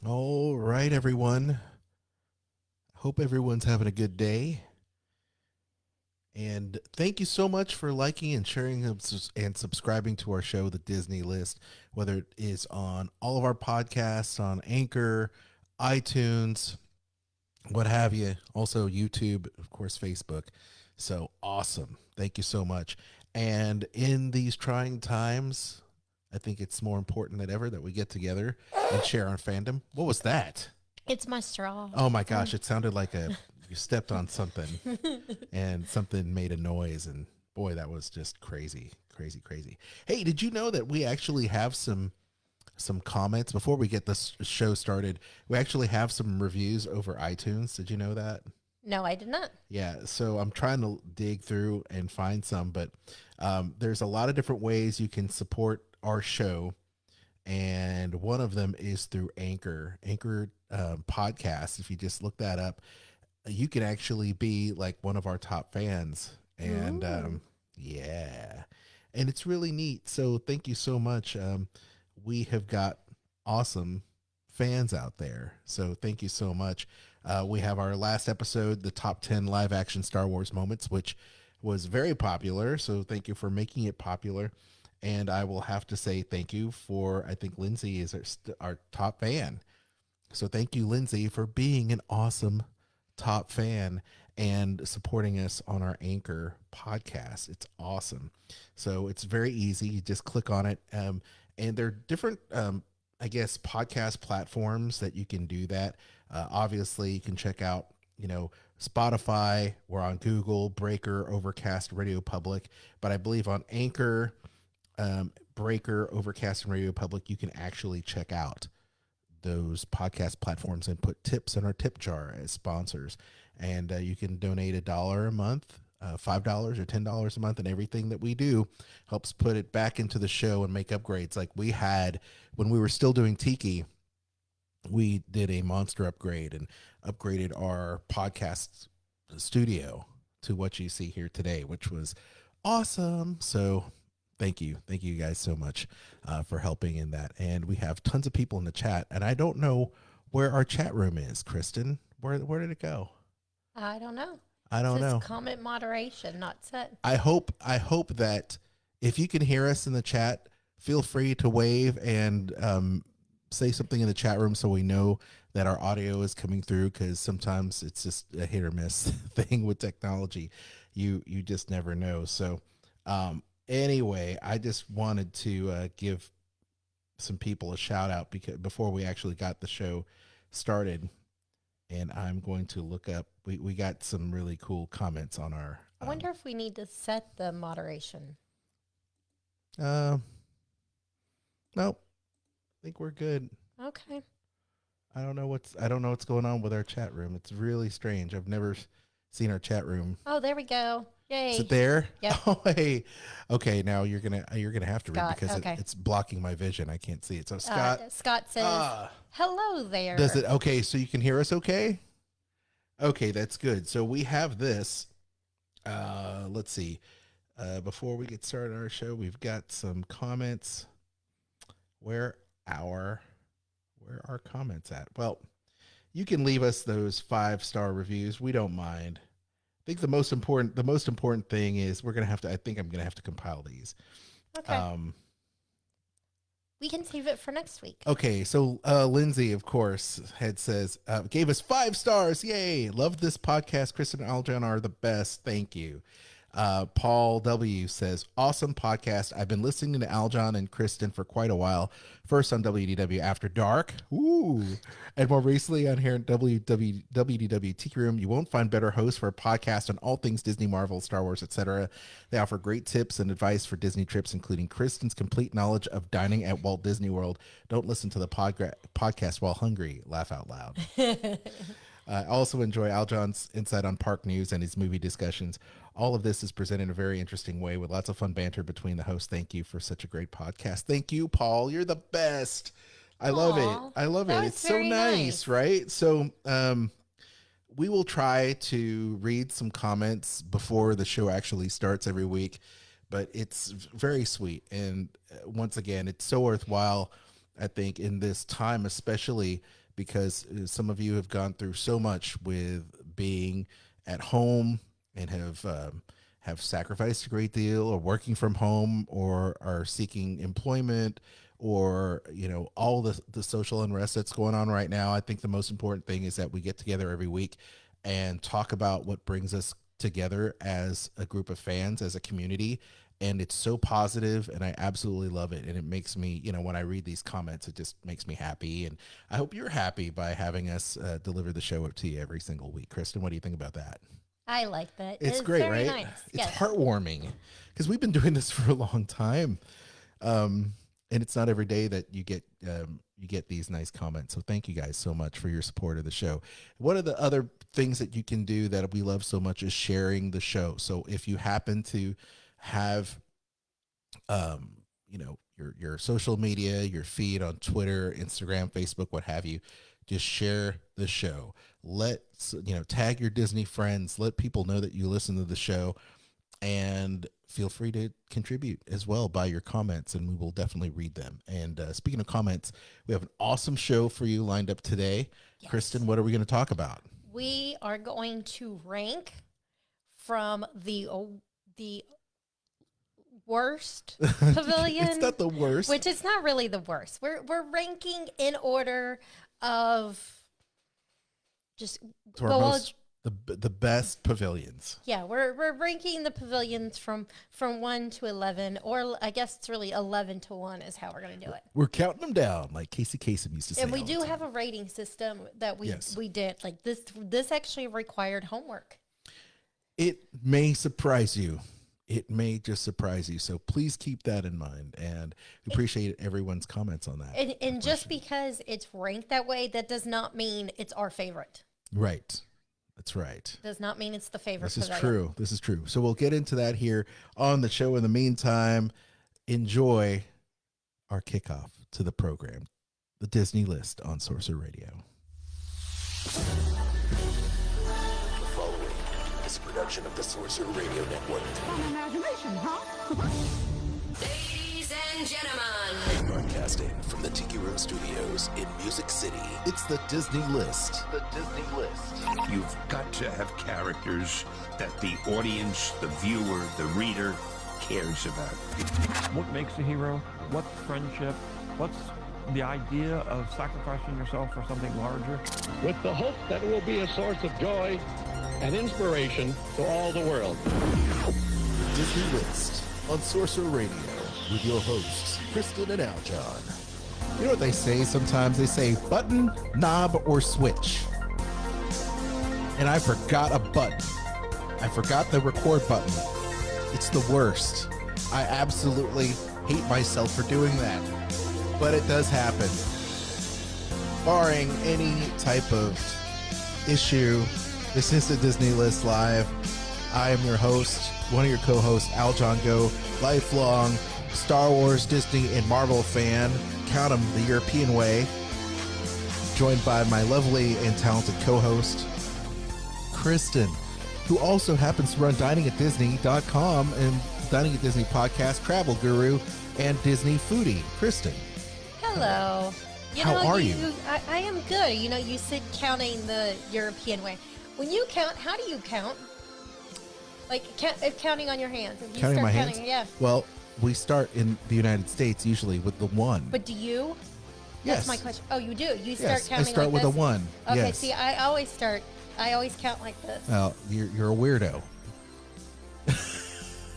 All right, everyone. Hope everyone's having a good day. And thank you so much for liking and sharing and subscribing to our show, The Disney List, whether it is on all of our podcasts, on Anchor, iTunes, what have you. Also, YouTube, of course, Facebook. So awesome. Thank you so much. And in these trying times, I think it's more important than ever that we get together and share our fandom. What was that? It's my straw. Oh my gosh, it sounded like you stepped on something and something made a noise, and boy, that was just crazy, crazy, crazy. Hey, did you know that we actually have some comments before we get this show started? We actually have some reviews over iTunes. Did you know that? No, I did not. Yeah, so I'm trying to dig through and find some, but there's a lot of different ways you can support our show, and one of them is through Anchor podcast. If you just look that up, you can actually be like one of our top fans, and Ooh. yeah, and it's really neat. So thank you so much. We have got awesome fans out there, so thank you so much. We have our last episode, the top 10 live action Star Wars moments, which was very popular, so thank you for making it popular. And I will have to say thank you for, I think Lindsay is our top fan, so thank you, Lindsay, for being an awesome top fan and supporting us on our Anchor podcast. It's awesome. So it's very easy. You just click on it. And there are different, I guess, podcast platforms that you can do that. Obviously, you can check out, Spotify. We're on Google, Breaker, Overcast, Radio Public. But I believe on Anchor, Breaker, Overcast, and Radio Public, you can actually check out those podcast platforms and put tips in our tip jar as sponsors. And you can donate $1 a month, $5 or $10 a month, and everything that we do helps put it back into the show and make upgrades. Like we had when we were still doing Tiki, we did a monster upgrade and upgraded our podcast studio to what you see here today, which was awesome. So thank you guys so much for helping in that. And we have tons of people in the chat, and I don't know where our chat room is, Kristen. Where did it go? I don't know. I It don't says know. comment moderation, not set. I hope that if you can hear us in the chat, feel free to wave and say something in the chat room so we know that our audio is coming through, because sometimes it's just a hit or miss thing with technology. You just never know. So anyway, I just wanted to give some people a shout out because before we actually got the show started, and I'm going to look up. We got some really cool comments on our. I wonder if we need to set the moderation. Uh, nope. I think we're good. Okay. I don't know what's going on with our chat room. It's really strange. I've never seen our chat room. Oh, there we go. Is it Yay. there? Yep. Oh, hey. Okay, now you're gonna have to read Scott. because Okay. it's blocking my vision. I can't see it. So Scott, Scott says, hello does there. it? Okay, so you can hear us. Okay. Okay, that's good. So we have this. Let's see. Before we get started on our show, we've got some comments. Where our where are comments at? Well, you can leave us those 5-star reviews. We don't mind. I think the most important thing is we're gonna have to. I think I'm gonna have to compile these. Okay. Um, We can save it for next week. okay, so Lindsay, of course, gave us 5 stars. Yay! Love this podcast. Kristen and Aljan are the best. Thank you. Paul W says, awesome podcast. I've been listening to Aljon and Kristen for quite a while. First on WDW After Dark. Ooh. And more recently on here at WDW Tiki Room. You won't find better hosts for a podcast on all things Disney, Marvel, Star Wars, etc. They offer great tips and advice for Disney trips, including Kristen's complete knowledge of dining at Walt Disney World. Don't listen to the podcast while hungry. Laugh out loud. I also enjoy Aljon's insight on park news and his movie discussions. All of this is presented in a very interesting way with lots of fun banter between the hosts. Thank you for such a great podcast. Thank you, Paul. You're the best. I love it. Aw, I love that it. was It's so very nice, nice. right? So, we will try to read some comments before the show actually starts every week, but it's very sweet. And once again, it's so worthwhile, I think, in this time, especially because some of you have gone through so much with being at home and have sacrificed a great deal, or working from home, or are seeking employment, or all the social unrest that's going on right now. I think the most important thing is that we get together every week and talk about what brings us together as a group of fans, as a community. And it's so positive, and I absolutely love it. And it makes me, when I read these comments, it just makes me happy. And I hope you're happy by having us deliver the show up to you every single week. Kristen, what do you think about that? I like that. It's great, very right? nice. It's Yes. heartwarming because we've been doing this for a long time, and it's not every day that you get these nice comments. So thank you guys so much for your support of the show. One of the other things that you can do that we love so much is sharing the show. So if you happen to have your social media, your feed on Twitter, Instagram, Facebook, what have you, just share the show. Tag your Disney friends, let people know that you listen to the show, and feel free to contribute as well by your comments, and we will definitely read them. And speaking of comments, we have an awesome show for you lined up today. Yes. Kristen, what are we going to talk about? We are going to rank from the worst pavilion. It's not the worst. Which it's not really the worst. We're ranking in order of just the best pavilions. Yeah, we're ranking the pavilions from 1 to 11, or I guess it's really 11 to 1 is how we're going to do it. We're counting them down like Casey Kasem used to say. And we do have a rating system that we did. Like this actually required homework. It may surprise you. It may just surprise you. So please keep that in mind. And we appreciate everyone's comments on that. And just because it's ranked that way, that does not mean it's our favorite. Right. That's right. Does not mean it's the favorite. This is true. This is true. So we'll get into that here on the show. In the meantime, enjoy our kickoff to the program, the Disney List on Sorcerer Radio. Production of the Sorcerer Radio Network. Fun imagination, huh? Ladies and gentlemen, broadcasting from the Tiki Room Studios in Music City, it's the Disney List. The Disney List. You've got to have characters that the audience, the viewer, the reader cares about. What makes a hero? What's friendship? What's the idea of sacrificing yourself for something larger? With the hope that it will be a source of joy and inspiration to all the world. Disney List on Sorcerer Radio with your hosts, Kristen and Aljon. You know what they say sometimes? They say button, knob, or switch. And I forgot a button. I forgot the record button. It's the worst. I absolutely hate myself for doing that. But it does happen. Barring any type of issue, this is the Disney List Live. I am your host, one of your co-hosts, Aljon Go, lifelong Star Wars, Disney, and Marvel fan. Count them the European way. Joined by my lovely and talented co-host, Kristen, who also happens to run diningatdisney.com and Dining at Disney podcast, travel guru, and Disney foodie. Kristen. Hello. How are you? I am good. You said counting the European way. When you count, how do you count? Like if counting on your hands. If you counting start my counting, hands? Yeah. Well, we start in the United States usually with the 1. But do you? Yes. That's my question. Oh, you do? You start counting I start like with this? a 1. Okay, yes. See, I always count like this. Well, you're a weirdo.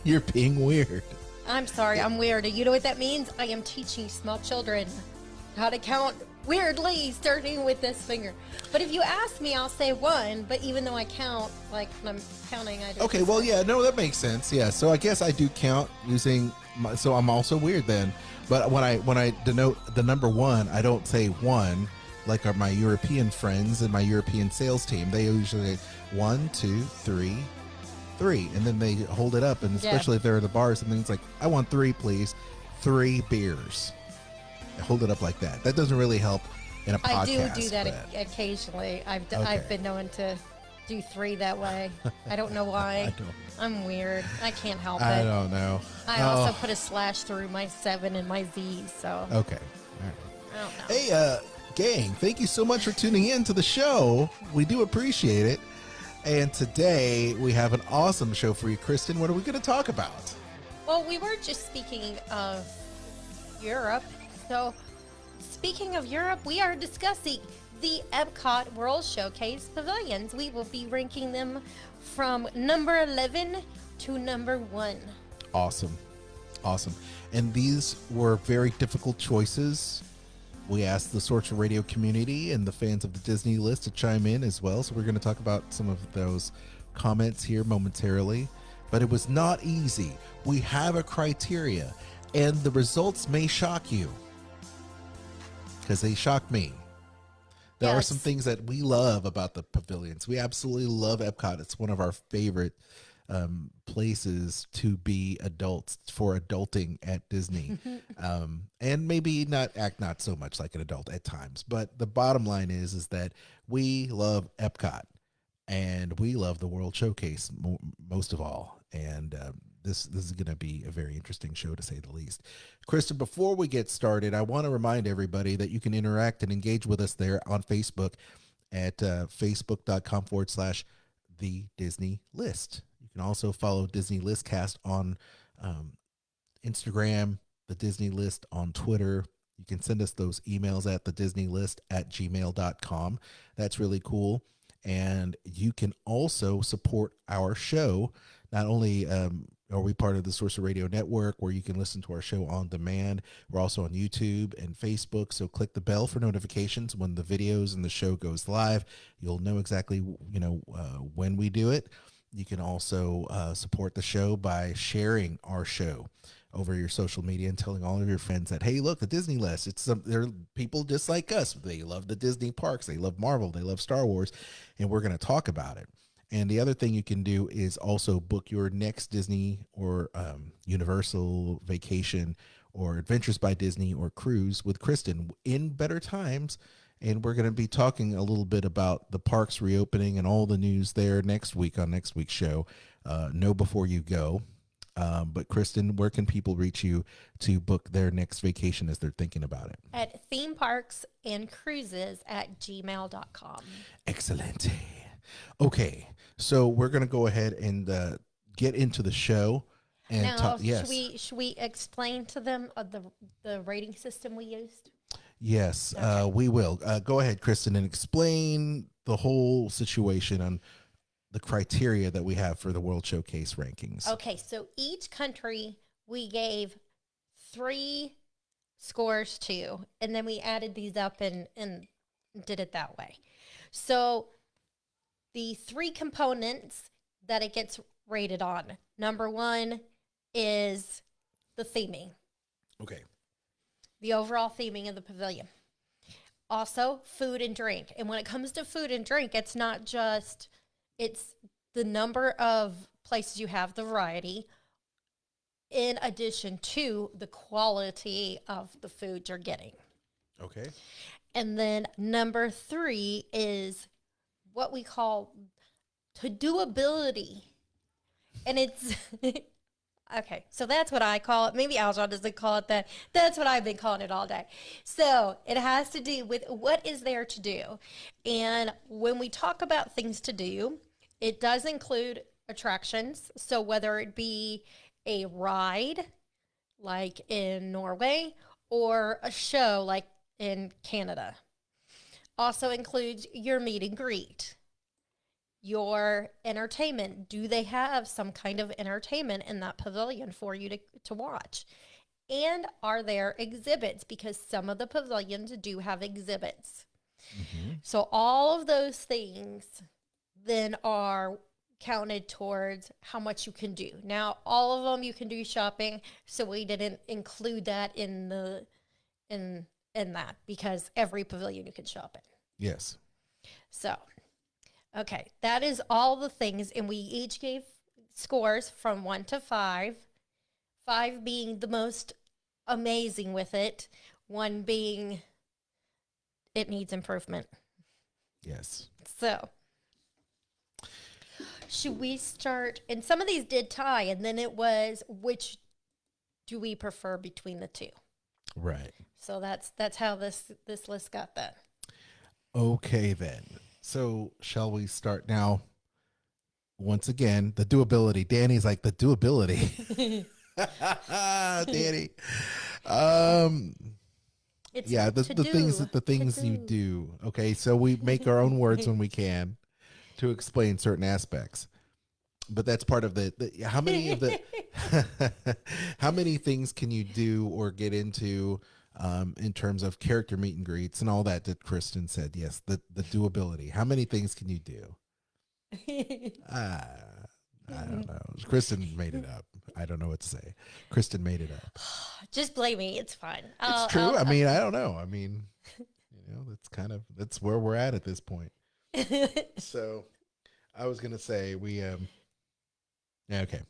You're being weird. I'm sorry, I'm weird. You know what that means? I am teaching small children how to count weirdly, starting with this finger. But if you ask me, I'll say 1. But even though I count, like when I'm counting, I do. Okay, well, yeah, no, that makes sense. Yeah, so I guess I do count using. So I'm also weird then. But when I denote the number 1, I don't say 1 like my European friends and my European sales team. They usually say 1, 2, 3, 3, and then they hold it up. And especially if they're at the bars, and it's like, I want 3, please. 3 beers. I hold it up like that. That doesn't really help in a podcast. I do that occasionally. I've been known to do 3 that way. I don't know why. I'm weird. I can't help it. I don't know. I also put a slash through my 7 and my Z. So okay. All right. I don't know. Hey, Gang, thank you so much for tuning in to the show. We do appreciate it. And today we have an awesome show for you, Kristen. What are we going to talk about? Well, we were just speaking of Europe. So, speaking of Europe, we are discussing the Epcot World Showcase Pavilions. We will be ranking them from number 11 to number 1. Awesome. And these were very difficult choices. We asked the Sorcerer Radio community and the fans of the Disney list to chime in as well. So we're going to talk about some of those comments here momentarily. But it was not easy. We have a criteria, and the results may shock you because they shocked me. There are some things that we love about the pavilions. We absolutely love Epcot. It's one of our favorite places to be adults, for adulting at Disney. And maybe act not so much like an adult at times. But the bottom line is that we love Epcot and we love the World Showcase most of all. And this is going to be a very interesting show, to say the least. Kristen, before we get started, I want to remind everybody that you can interact and engage with us there on Facebook at facebook.com/the Disney List. You can also follow Disney Listcast on Instagram, the Disney List on Twitter. You can send us those emails at thedisneylist@gmail.com. That's really cool. And you can also support our show. Not only are we part of the Sorcerer Radio Network, where you can listen to our show on demand, we're also on YouTube and Facebook. So click the bell for notifications when the videos and the show goes live. You'll know exactly when we do it. You can also support the show by sharing our show over your social media and telling all of your friends that, hey, look, the Disney List. They're people just like us. They love the Disney parks. They love Marvel. They love Star Wars. And we're going to talk about it. And the other thing you can do is also book your next Disney or Universal vacation or Adventures by Disney or cruise with Kristen in better times. And we're going to be talking a little bit about the parks reopening and all the news there next week on next week's show. Know before you go. But Kristen, where can people reach you to book their next vacation as they're thinking about it? At themeparksandcruises@gmail.com. Excellent. Okay, so we're going to go ahead and get into the show. And now, talk. Yes. should we explain to them the rating system we used? Yes, Okay. we will. Go ahead, Kristen, and explain the whole situation on the criteria that we have for the World Showcase rankings. Okay, so each country we gave 3 scores to, and then we added these up and did it that way. So the 3 components that it gets rated on. Number 1 is the theming. Okay. The overall theming of the pavilion. Also, food and drink. And when it comes to food and drink, it's not just, it's the number of places you have, the variety, in addition to the quality of the food you're getting. Okay. And then number 3 is what we call to-doability. And it's... Okay, so that's what I call it. Maybe Aljon doesn't call it that. That's what I've been calling it all day. So it has to do with what is there to do. And when we talk about things to do, it does include attractions. So whether it be a ride, like in Norway, or a show, like in Canada. Also includes your meet and greet. Your entertainment. Do they have some kind of entertainment in that pavilion for you to watch? And are there exhibits? Because some of the pavilions do have exhibits. Mm-hmm. So all of those things then are counted towards how much you can do. Now, all of them you can do shopping, so we didn't include that in that because every pavilion you can shop in. Yes. So okay, that is all the things, and we each gave scores from 1 to 5. 5 being the most amazing with it, 1 being it needs improvement. Yes. So, should we start? And some of these did tie, and then it was which do we prefer between the 2? Right. So that's how this list got that. Okay, then. So shall we start now? Once again, the doability. Danny's like the doability. Danny. It's Yeah, the to things do. the To things you do. do. Okay, so we make our own words when we can to explain certain aspects. But that's part of the how many of the how many things can you do or get into in terms of character meet and greets and all that Kristen said? Yes, the doability. How many things can you do? Ah, I don't know. Kristen made it up. I don't know what to say. Kristen made it up. Just blame me. It's fine. It's true. I mean, I don't know. I mean, that's where we're at this point. So I was gonna say yeah, okay.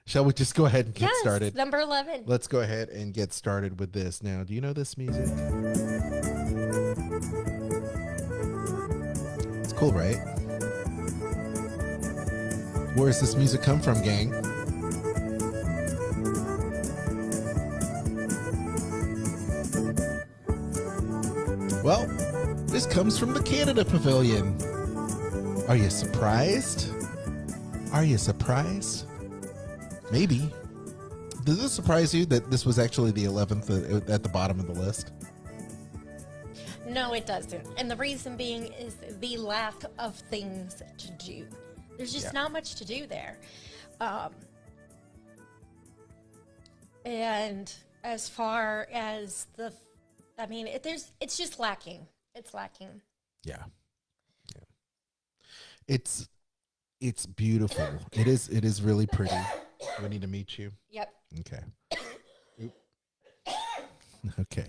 Shall we just go ahead and get yes, started? number 11. Let's go ahead and get started with this. Now, do you know this music? It's cool, right? Where does this music come from, gang? Well, this comes from the Canada Pavilion. Are you surprised? Are you surprised? Maybe. Does this surprise you that this was actually the 11th at the bottom of the list? No, it doesn't. And the reason being is the lack of things to do. There's just not much to do there. And as far as it's just lacking. It's lacking. Yeah. It's beautiful. It is really pretty. Do I need to meet you? Yep. Okay. Oop. Okay.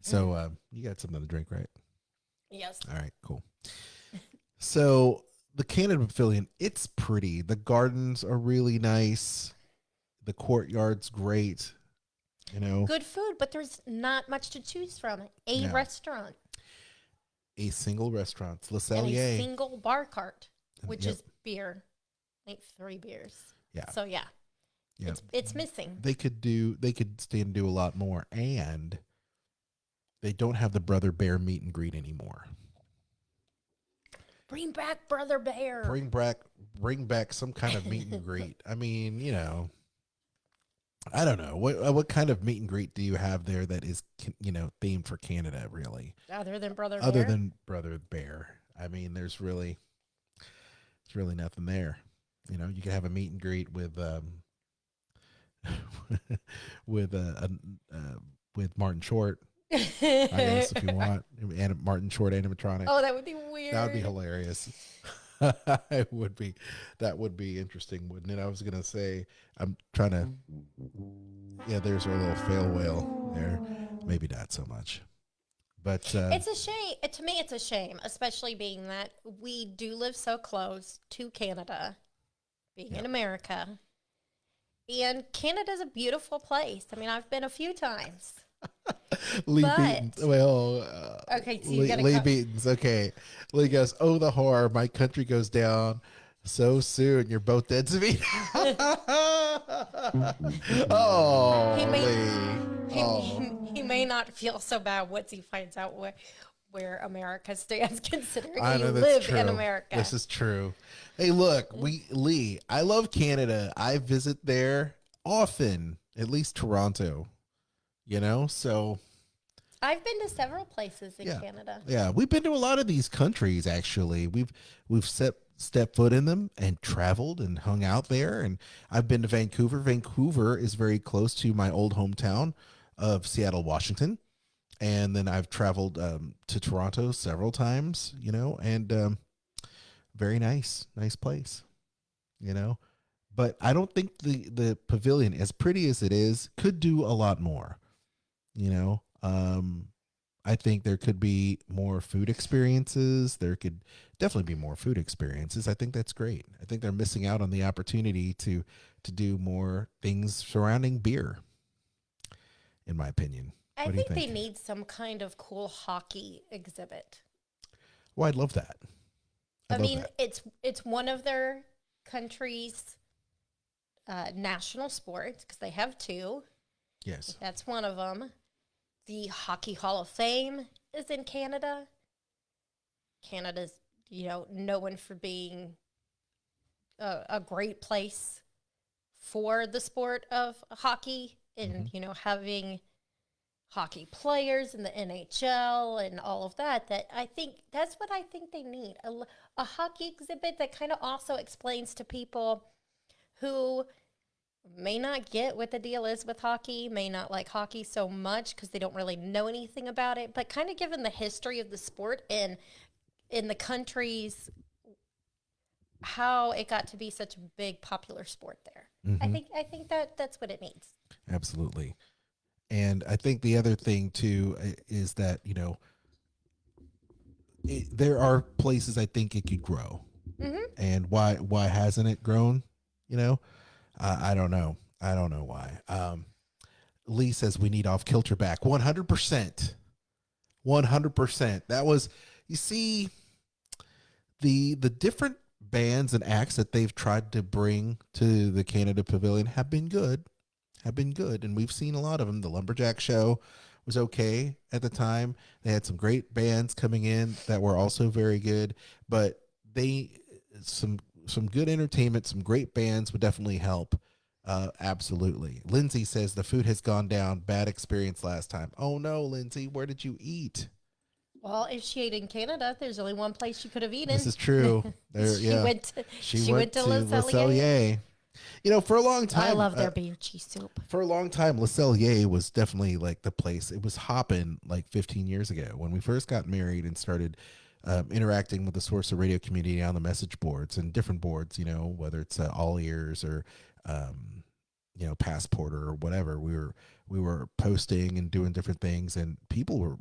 So you got something to drink, right? Yes. All right, cool. So the Canada Pavilion, it's pretty. The gardens are really nice. The courtyard's great. You know, Good food, but there's not much to choose from. A No. restaurant a single restaurant, Le and a Cellier. single bar cart, which Yep. is beer, like 3 beers. Yeah. So yeah, Yeah. it's missing. They could stand to do a lot more, and they don't have the Brother Bear meet and greet anymore. Bring back Brother Bear. Bring back some kind of meet and greet. I mean, I don't know what kind of meet and greet do you have there that is themed for Canada, really, Other than Brother other Bear. than Brother Bear. I mean, there's really nothing there. You could have a meet and greet with with Martin Short, I guess, if you want, and Martin Short animatronic. Oh, that would be weird. That would be hilarious. It would be. That would be interesting, wouldn't it? I was gonna say, I'm trying to. Yeah, there's our little fail whale there. Maybe not so much, but It's a shame. To me, it's a shame, especially being that we do live so close to Canada, being in America. And Canada's a beautiful place. I mean, I've been a few times. Lee but- Beaton's. Well, Okay, so you gotta Lee cut- Beaton's. Okay, Lee goes, "Oh, the horror! My country goes down so soon. You're both dead to me." Oh, He may- Lee. Oh. He may not feel so bad once he finds out where America stands, considering I you know that's live true. in America. This is true. Hey, look, Lee, I love Canada. I visit there often, at least Toronto. So I've been to several places in Yeah. Canada. yeah, we've been to a lot of these countries. Actually, we've stepped foot in them and traveled and hung out there. And I've been to Vancouver. Vancouver is very close to my old hometown of Seattle, Washington. And then I've traveled to Toronto several times. And very nice place. But I don't think the pavilion, as pretty as it is, could do a lot more. I think there could be more food experiences. There could definitely be more food experiences. I think that's great. I think they're missing out on the opportunity to do more things surrounding beer, in my opinion. I What do you think they think? need some kind of cool hockey exhibit. Well, I'd love that. I I'd love mean, that. it's one of their country's national sports because they have two. Yes. That's one of them. the Hockey Hall of Fame is in Canada. Canada's, known for being a great place for the sport of hockey and, having hockey players in the NHL and all of that, I think that's what I think they need. A hockey exhibit that kind of also explains to people who may not get what the deal is with hockey, may not like hockey so much because they don't really know anything about it, but kind of given the history of the sport and in the countries, how it got to be such a big popular sport there. I think that's what it needs. Absolutely. And I think the other thing too is that, there are places I think it could grow. And why hasn't it grown? I don't know. I don't know why. Lee says we need Off Kilter back. 100%. 100%. That was, you see, the different bands and acts that they've tried to bring to the Canada Pavilion have been good. And we've seen a lot of them. The Lumberjack Show was okay at the time. They had some great bands coming in that were also very good, but some good entertainment, some great bands would definitely help. Absolutely. Lindsay says the food has gone down. Bad experience last time. Oh no, Lindsay, where did you eat? Well, if she ate in Canada, there's only one place she could have eaten. This is true. She went to Le Cellier. For a long time, I love their beer cheese soup. For a long time, Le Cellier was definitely like the place. It was hopping like 15 years ago when we first got married and started interacting with the Source of Radio community on the message boards and different boards, whether it's All Ears or, Passporter or whatever. We were posting and doing different things, and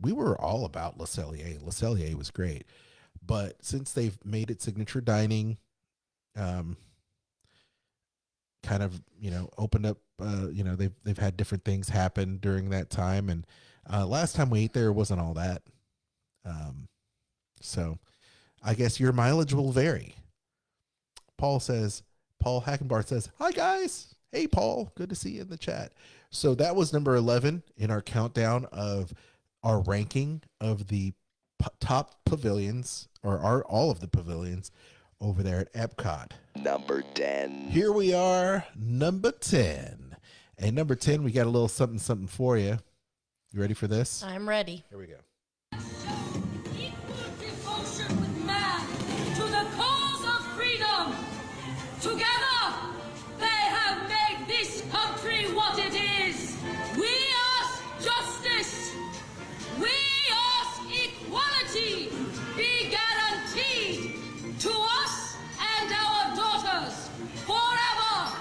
we were all about Le Cellier. Le Cellier was great. But since they've made it signature dining, kind of, opened up, they've had different things happen during that time. And last time we ate there wasn't all that. So I guess your mileage will vary. Paul Hackenbart says, hi guys. Hey, Paul, good to see you in the chat. So that was number 11 in our countdown of our ranking of the top pavilions, or all of the pavilions over there at Epcot. Number 10. Here we are, number 10. And number 10, we got a little something for you. You ready for this? I'm ready. Here we go. Equal devotion with man to the cause of freedom. Together, they have made this country what it is. We ask justice. We ask equality be guaranteed to us and our daughters forever.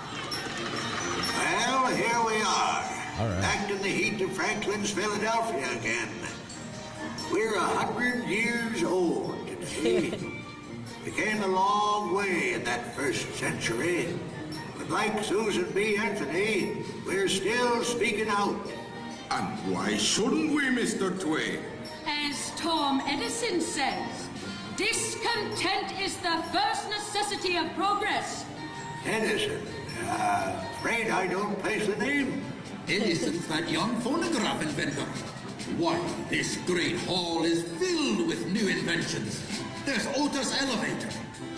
Well, here we are. All right. Back in the heat of Franklin's Philadelphia again. We're 100 years old today. We came a long way in that first century. But like Susan B. Anthony, we're still speaking out. And why shouldn't we, Mr. Twain? As Tom Edison says, discontent is the first necessity of progress. Edison, afraid I don't place the name. Edison's that young phonograph inventor. Why, this great hall is filled with new inventions. There's Otis Elevator,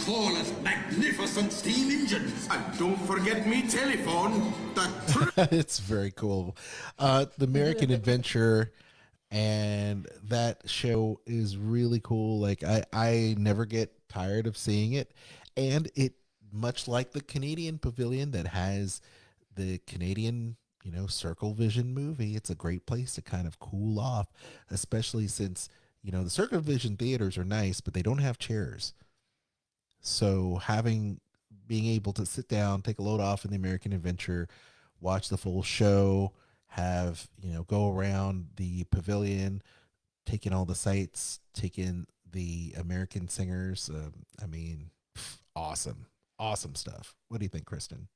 Corliss magnificent steam engines. And don't forget me telephone. It's very cool. The American Adventure, and that show is really cool. Like I never get tired of seeing it. And it, much like the Canadian Pavilion that has the Canadian, Circle Vision movie, it's a great place to kind of cool off, especially since, the Circle Vision theaters are nice, but they don't have chairs. So being able to sit down, take a load off in the American Adventure, watch the full show, have, go around the pavilion, take in all the sights, take in the American singers. Awesome stuff. What do you think, Kristen?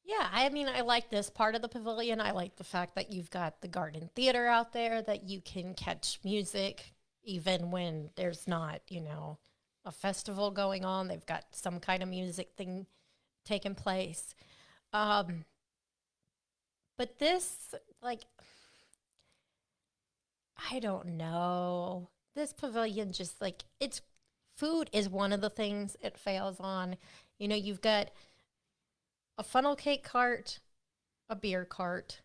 Yeah, I like this part of the pavilion. I like the fact that you've got the Garden Theater out there, that you can catch music even when there's not, a festival going on. They've got some kind of music thing taking place. But this, I don't know. This pavilion just like it's food is one of the things it fails on. You know, you've got a funnel cake cart, a beer cart.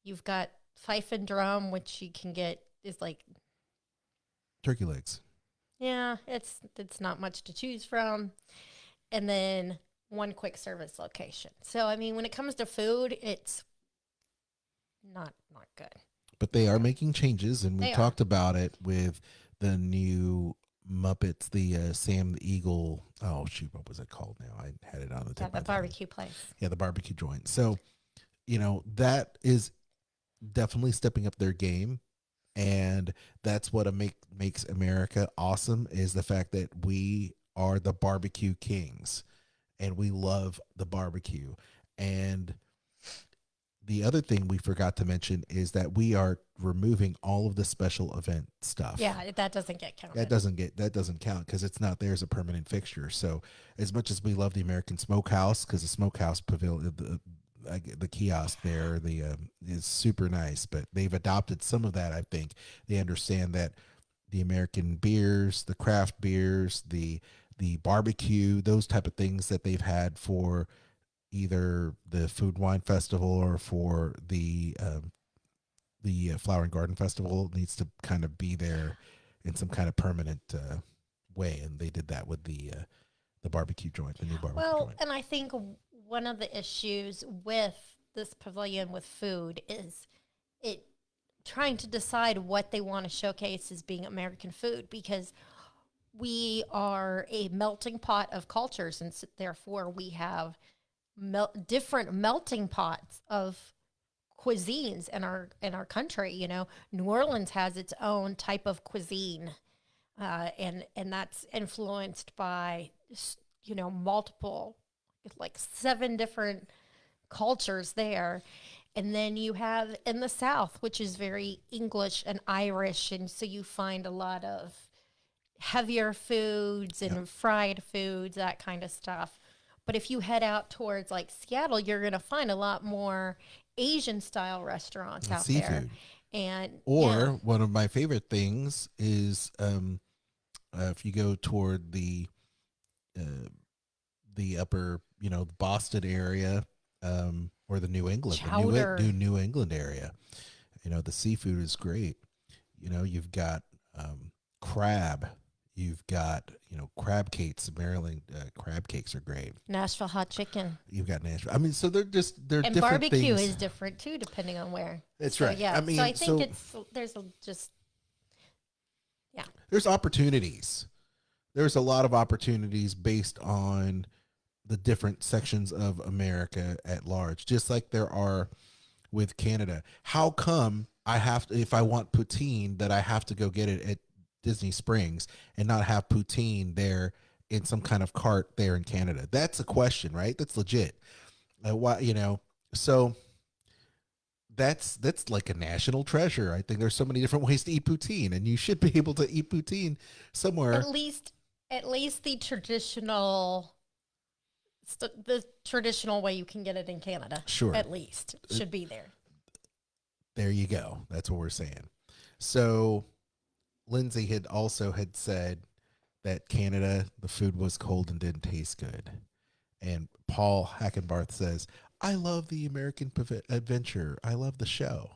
You've got fife and drum, which you can get is like Turkey legs. yeah, it's not much to choose from. And then one quick service location. So I mean, when it comes to food, it's not good. But they are making changes, and we They are. talked about it with the new Muppets, the Sam the Eagle. Oh shoot, what was it called now? I had it on the tip. Yeah, of my the tongue. barbecue place. Yeah, the barbecue joint. So, that is definitely stepping up their game. And that's what makes America awesome is the fact that we are the barbecue kings and we love the barbecue. And the other thing we forgot to mention is that we are removing all of the special event stuff. Yeah, that doesn't get counted. That doesn't count because it's not there as a permanent fixture. So as much as we love the American Smokehouse, because the Smokehouse Pavilion, the kiosk there, is super nice, but they've adopted some of that. I think they understand that the American beers, the craft beers, the barbecue, those type of things that they've had for either the Food Wine Festival or for the Flower and Garden Festival needs to kind of be there in some kind of permanent way, and they did that with the barbecue joint, the new barbecue joint. And I think one of the issues with this pavilion with food is it trying to decide what they want to showcase as being American food, because we are a melting pot of cultures, and therefore we have different melting pots of cuisines in our country. You know, New Orleans has its own type of cuisine, and that's influenced by multiple, like 7 different cultures there. And then you have in the South, which is very English and Irish, and so you find a lot of heavier foods and fried foods, that kind of stuff. But if you head out towards like Seattle, you're going to find a lot more Asian style restaurants out there. And one of my favorite things is if you go toward the upper, Boston area, or the New England, New England area, the seafood is great. You've got crab. You've got, crab cakes. Maryland crab cakes are great. Nashville hot chicken. You've got Nashville. I mean, so they're and different barbecue things. is different too, depending on where. That's right. Yeah. I mean, so I think there's opportunities. There's a lot of opportunities based on the different sections of America at large, just like there are with Canada. How come if I want poutine, that I have to go get it at Disney Springs and not have poutine there in some kind of cart there in Canada? That's a question, right? That's legit. Why, so that's like a national treasure. I think there's so many different ways to eat poutine, and you should be able to eat poutine somewhere. At least the traditional way you can get it in Canada. Sure. At least should be there. There you go. That's what we're saying. So Lindsay had said that Canada, the food was cold and didn't taste good. And Paul Hackenbarth says, I love the American Adventure. I love the show.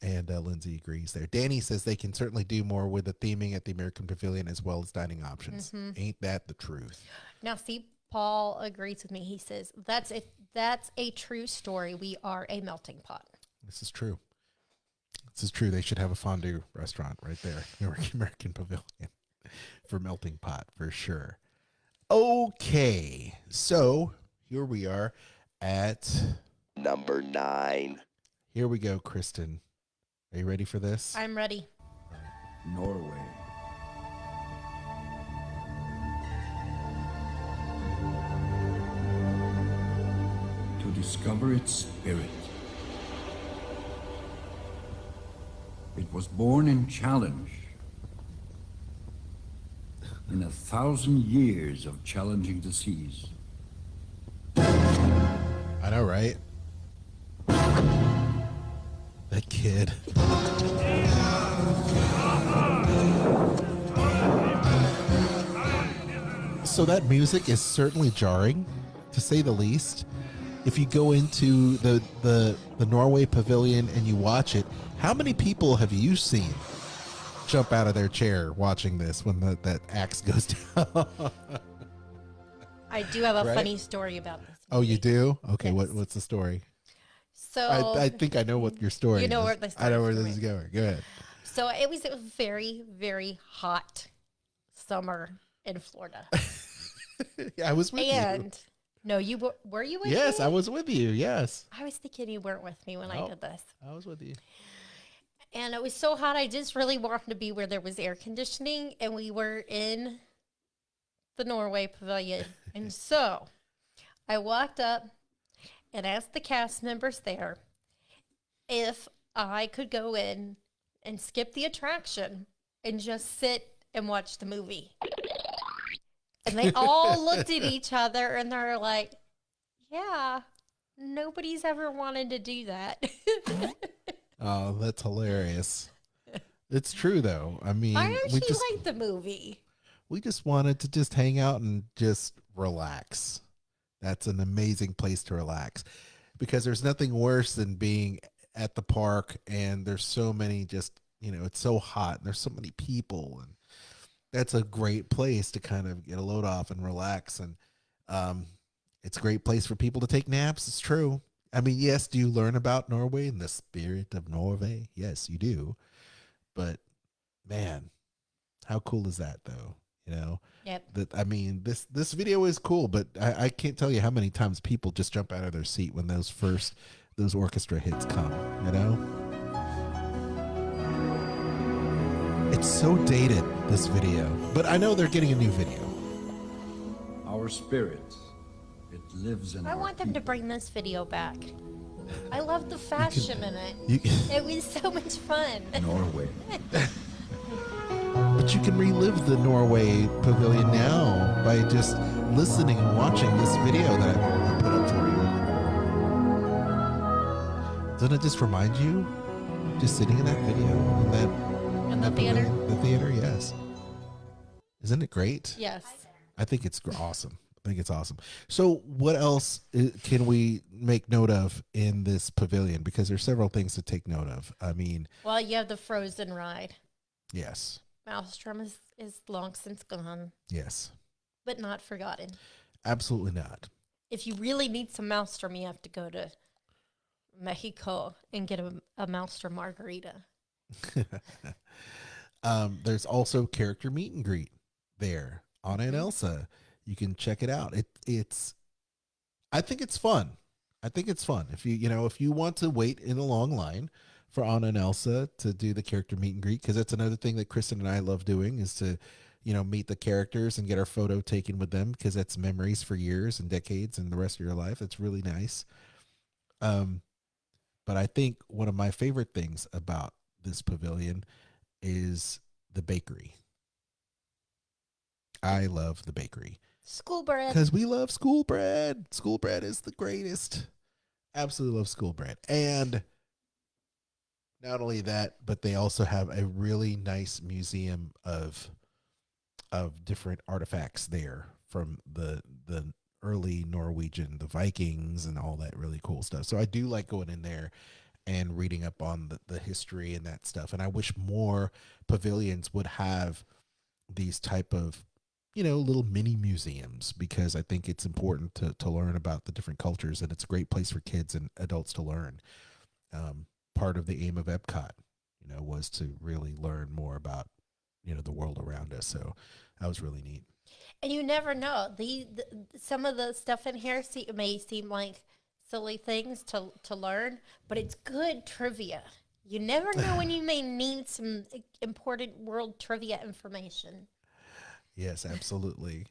And Lindsay agrees there. Danny says they can certainly do more with the theming at the American Pavilion as well as dining options. Mm-hmm. Ain't that the truth? Now, see, Paul agrees with me. He says, that's a true story. We are a melting pot. This is true. They should have a fondue restaurant right there, American Pavilion, for melting pot for sure. Okay, so here we are at number 9. Here we go, Kristen. Are you ready for this? I'm ready. Norway. To discover its spirit. It was born in challenge. In 1,000 years of challenging the seas. I know, right? That kid. So that music is certainly jarring, to say the least. If you go into the Norway Pavilion and you watch it, how many people have you seen jump out of their chair watching this when that axe goes down? I do have a Right? funny story about this. Oh, you do? Okay, Yes. what's the story? So I think I know what your story you know is. where the I story know where is this is going. Go ahead. So it was a very, very hot summer in Florida. Yeah, I was with you. And no, were you with me? Yes, I was with you. Yes. I was thinking you weren't with me when I did this. I was with you. And it was so hot, I just really wanted to be where there was air conditioning, and we were in the Norway Pavilion. And so I walked up and asked the cast members there if I could go in and skip the attraction and just sit and watch the movie. And they all looked at each other and they're like, yeah, nobody's ever wanted to do that. Oh, that's hilarious. It's true, though. I mean, I actually liked the movie. We just wanted to just hang out and just relax. That's an amazing place to relax, because there's nothing worse than being at the park and there's so many it's so hot and there's so many people, and that's a great place to kind of get a load off and relax. And it's a great place for people to take naps. It's true. I mean, yes, do you learn about Norway and the spirit of Norway? Yes, you do. But man, how cool is that, though? Yep. That, I mean, this video is cool, but I can't tell you how many times people just jump out of their seat when those orchestra hits come. It's so dated, this video, but I know they're getting a new video. Our spirit, it lives in I our want them to people. bring this video back. I love the fashion in it. You- It was so much fun. Norway. But you can relive the Norway Pavilion now by just listening and watching this video that I put up for you. Doesn't it just remind you, just sitting in that video In the theater? pavilion? The theater, yes. Isn't it great? Yes. I think it's awesome. I think it's awesome. So what else can we make note of in this pavilion? Because there's several things to take note of. I mean, Well, you have the Frozen ride. yes. Maelstrom is long since gone, Yes. but not forgotten. Absolutely not. If you really need some Maelstrom, you have to go to Mexico and get a Maelstrom margarita. There's also character meet and greet there. Anna and Elsa. You can check it out. I think it's fun. If you want to wait in a long line for Anna and Elsa to do the character meet and greet, because that's another thing that Kristen and I love doing, is to, meet the characters and get our photo taken with them, because that's memories for years and decades and the rest of your life. It's really nice. But I think one of my favorite things about this pavilion is the bakery. I love the bakery. School bread. Because we love school bread. School bread is the greatest. Absolutely love school bread. And not only that, but they also have a really nice museum of different artifacts there from the early Norwegian, the Vikings, and all that really cool stuff. So I do like going in there and reading up on the history and that stuff. And I wish more pavilions would have these type of little mini museums, because I think it's important to learn about the different cultures, and it's a great place for kids and adults to learn. Part of the aim of Epcot, was to really learn more about, the world around us. So that was really neat. And you never know. Some of the stuff in here may seem like silly things to learn, but it's good trivia. You never know when you may need some important world trivia information. Yes, absolutely.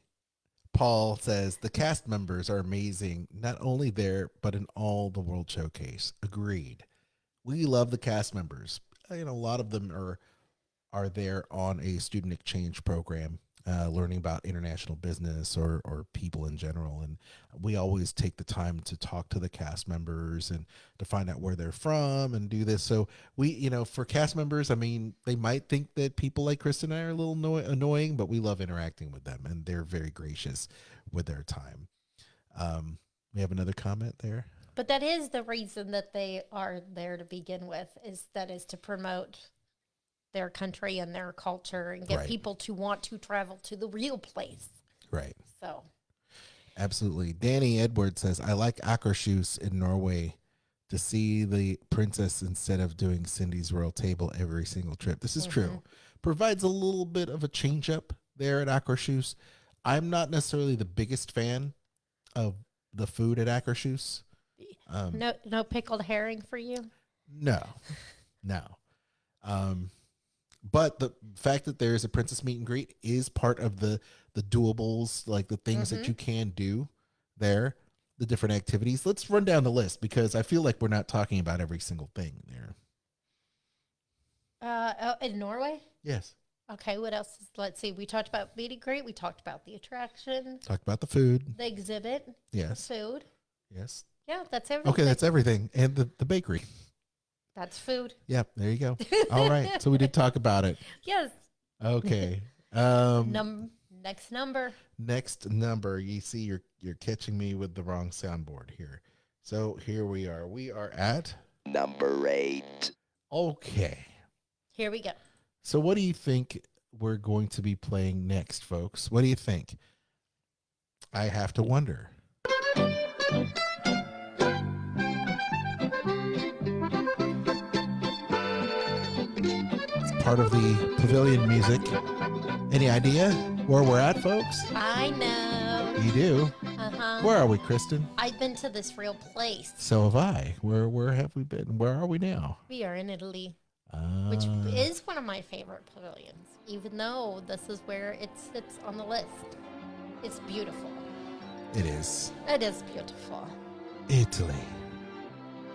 Paul says the cast members are amazing, not only there, but in all the World Showcase. Agreed. We love the cast members. A lot of them are there on a student exchange program learning about international business or people in general. And we always take the time to talk to the cast members and to find out where they're from and do this. So we, for cast members, I mean, they might think that people like Kristen and I are a little annoying, but we love interacting with them and they're very gracious with their time. We have another comment there. But that is the reason that they are there to begin with, is to promote their country and their culture and get people to want to travel to the real place. Right. So. Absolutely. Danny Edwards says, I like Akershus in Norway to see the princess instead of doing Cindy's Royal Table every single trip. This is true. Provides a little bit of a change up there at Akershus. I'm not necessarily the biggest fan of the food at Akershus. No pickled herring for you? No. But the fact that there is a princess meet and greet is part of the doables, like the things that you can do there, the different activities. Let's run down the list because I feel like we're not talking about every single thing there. In Norway? Yes. Okay, what else? Let's see. We talked about meet and greet. We talked about the attraction. Talked about the food. The exhibit. Yes. The food. Yes. Yeah, that's everything. Okay, that's everything. And the bakery. That's food. Yep, there you go. All right. So we did talk about it. Yes. Okay. Next number. Next number. You see, you're catching me with the wrong soundboard here. So here we are. We are at number 8. Okay. Here we go. So what do you think we're going to be playing next, folks? What do you think? I have to wonder. Part of the pavilion music. Any idea where we're at, folks? I know. You do? Uh-huh. Where are we, Kristen? I've been to this real place. So have I. Where have we been? Where are we now? We are in Italy, which is one of my favorite pavilions, even though this is where it sits on the list. It's beautiful. It is. It is beautiful. Italy.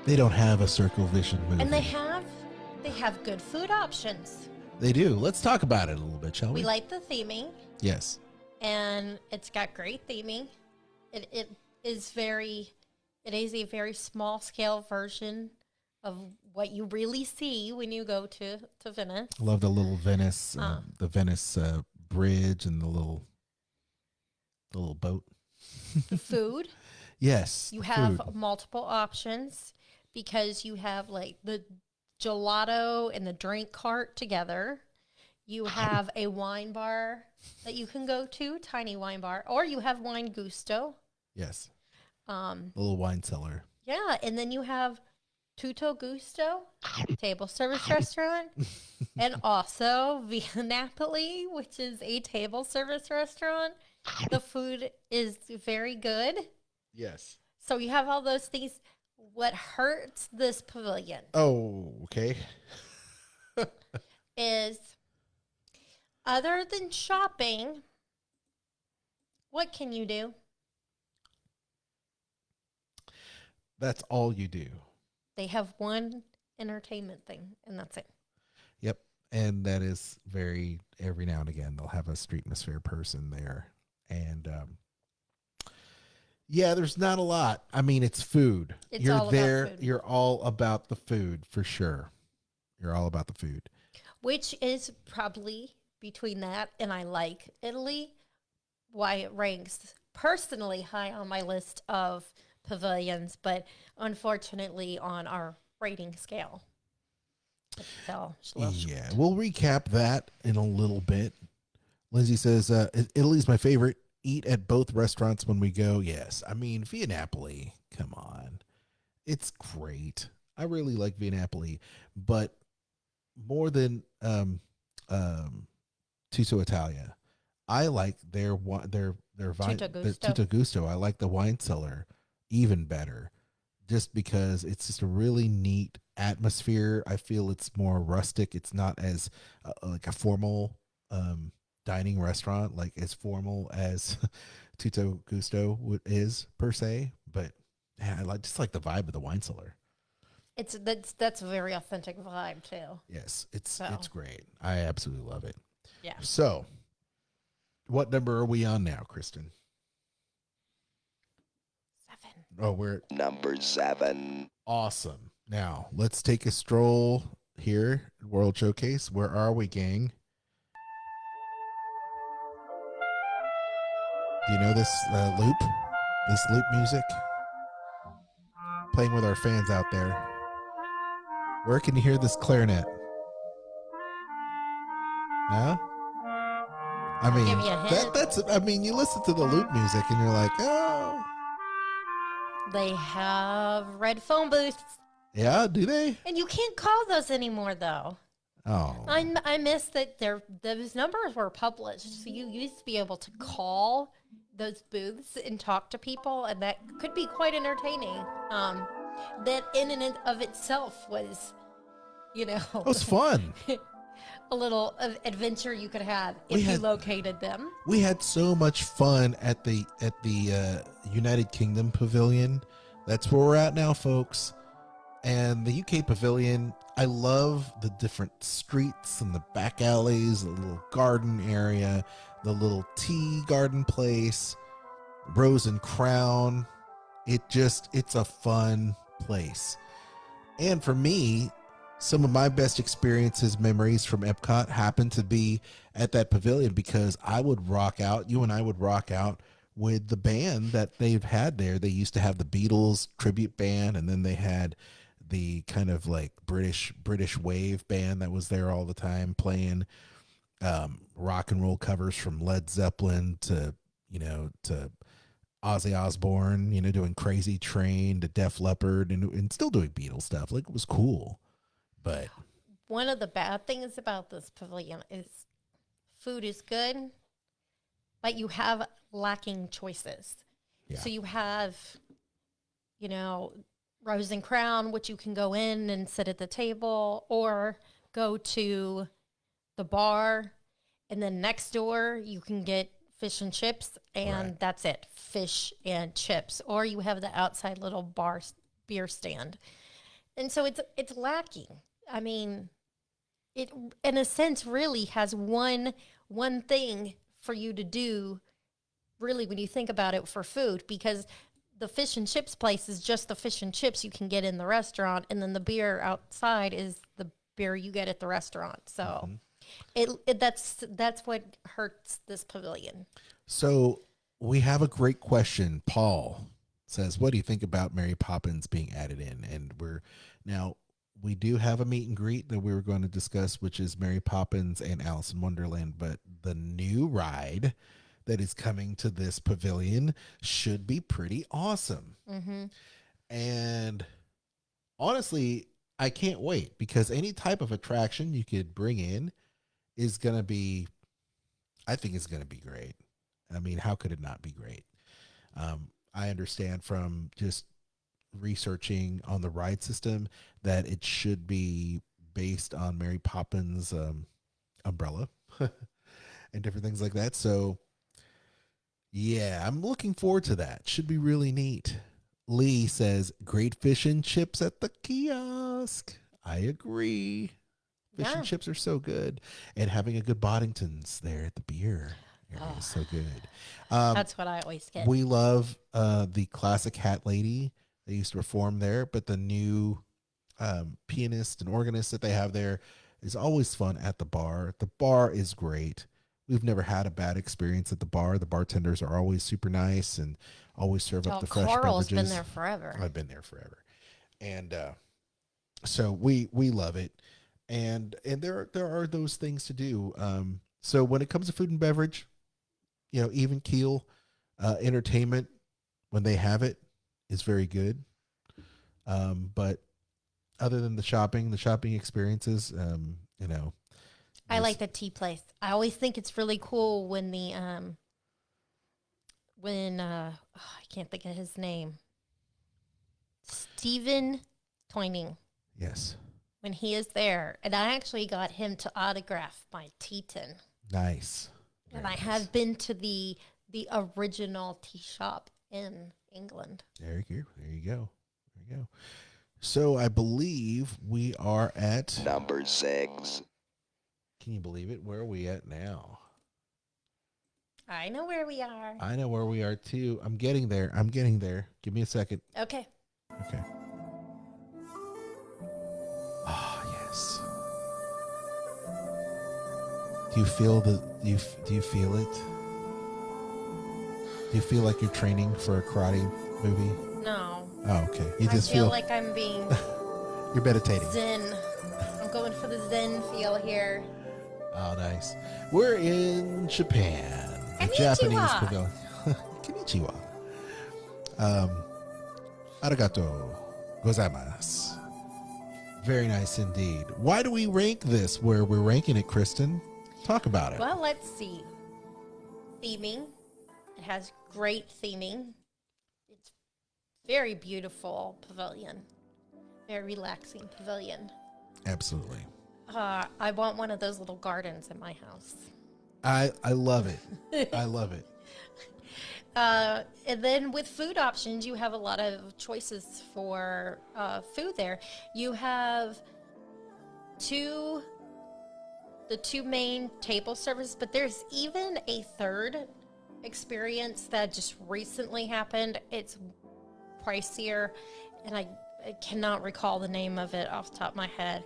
They don't have a Circle Vision movie. And they have good food options. They do. Let's talk about it a little bit, shall we? We like the theming. Yes. And it's got great theming. It is a very small scale version of what you really see when you go to Venice. I love the little Venice, the Venice bridge and the little boat. The food. Yes. You have multiple options because you have like the gelato and the drink cart together. You have a wine bar that you can go to, tiny wine bar, or you have Wine Gusto. Yes. A little wine cellar. Yeah, and then you have Tutto Gusto, table service restaurant, and also Via Napoli, which is a table service restaurant. The food is very good. Yes. So you have all those things. What hurts this pavilion? Oh, okay. Is other than shopping, what can you do? That's all you do. They have one entertainment thing, and that's it. Yep. And that is every now and again, they'll have a Streetmosphere person there. And, yeah, there's not a lot. I mean, it's food. You're there. Food. You're all about the food for sure. You're all about the food. Which is probably between that and I like Italy, why it ranks personally high on my list of pavilions, but unfortunately on our rating scale. Yeah, we'll recap that in a little bit. Lindsay says, Italy's my favorite. Eat at both restaurants when we go. Yes. I mean, Via Napoli, come on. It's great. I really like Via Napoli, but more than Tutto Italia, I like their Tutto Gusto. I like the wine cellar even better, just because it's just a really neat atmosphere. I feel it's more rustic. It's not as like a formal dining restaurant, like as formal as Tutto Gusto is per se, but man, I just like the vibe of the wine cellar. That's a very authentic vibe too. Yes, it's great. I absolutely love it. Yeah. So What number are we on now, Kristen? 7. Oh, we're at Number 7. awesome. Now, let's take a stroll here at World Showcase. Where are we, gang? Do you know this loop? This loop music? Playing with our fans out there. Where can you hear this clarinet? Huh? I mean, give you a hint. that's. I mean, you listen to the loop music and you're like, oh, They have red phone booths. yeah. Do they? And you can't call those anymore, though. Oh, I miss that those numbers were published. So you used to be able to call those booths and talk to people, and that could be quite entertaining. That in and of itself was, it was fun. a little adventure you could have if you located them. We had so much fun at the United Kingdom Pavilion. That's where we're at now, folks. And the UK Pavilion, I love the different streets and the back alleys, the little garden area, the little tea garden place, Rose and Crown. It's a fun place. And for me, some of my best experiences, memories from Epcot happen to be at that pavilion because you and I would rock out with the band that they've had there. They used to have the Beatles tribute band, and then they had the kind of like British wave band that was there all the time playing rock and roll covers from Led Zeppelin to Ozzy Osbourne, doing Crazy Train to Def Leppard and still doing Beatles stuff. Like, it was cool. But one of the bad things about this pavilion is food is good, but you have lacking choices. Yeah. So you have, Rose and Crown, which you can go in and sit at the table or go to the bar. And then next door, you can get fish and chips, and that's it, fish and chips. Or you have the outside little beer stand. And so it's lacking. I mean, it, in a sense, really has one thing for you to do, really, when you think about it, for food, because the fish and chips place is just the fish and chips you can get in the restaurant, and then the beer outside is the beer you get at the restaurant. So that's what hurts this pavilion. So we have a great question. Paul says, what do you think about Mary Poppins being added in? And we do have a meet and greet that we were going to discuss, which is Mary Poppins and Alice in Wonderland. But the new ride that is coming to this pavilion should be pretty awesome. Mm-hmm. And honestly, I can't wait, because any type of attraction you could bring in is going to be, I think it's going to be great. I mean, how could it not be great? I understand from just researching on the ride system that it should be based on Mary Poppins umbrella and different things like that. So yeah, I'm looking forward to that. Should be really neat. Lee says, great fish and chips at the kiosk. I agree. Fish and chips are so good. And having a good Boddington's there at the beer area is so good. That's what I always get. We love the classic Hat Lady. They used to perform there, but the new pianist and organist that they have there is always fun at the bar. The bar is great. We've never had a bad experience at the bar. The bartenders are always super nice and always serve up the fresh Carl's beverages. Been there forever. I've been there forever. And so we love it. And there are those things to do. So when it comes to food and beverage, even keel entertainment, when they have it, is very good. But other than the shopping experiences, I like the tea place. I always think it's really cool when the I can't think of his name. Stephen Twining. Yes. When he is there, and I actually got him to autograph my tea tin. Nice. And I have been to the original tea shop in England. There you go. So I believe we are at number 6. Can you believe it? Where are we at now? I know where we are. I know where we are too. I'm getting there. I'm getting there. Give me a second. Okay. Okay. Ah, yes. Do you feel the? Do you feel it? Do you feel like you're training for a karate movie? No. Oh, okay. You just I feel like I'm being you're meditating. zen. I'm going for the zen feel here. Oh, nice. We're in Japan. The Konnichiwa. Japanese pavilion. Konnichiwa. Arigato gozaimasu. Very nice indeed. Why do we rank this where we're ranking it, Kristen? Talk about it. Well, let's see. Theming. It has great theming. It's very beautiful pavilion. Very relaxing pavilion. Absolutely. I want one of those little gardens in my house. I love it. I love it. And then with food options, you have a lot of choices for food there. You have the two main table service, but there's even a third experience that just recently happened. It's pricier, and I cannot recall the name of it off the top of my head.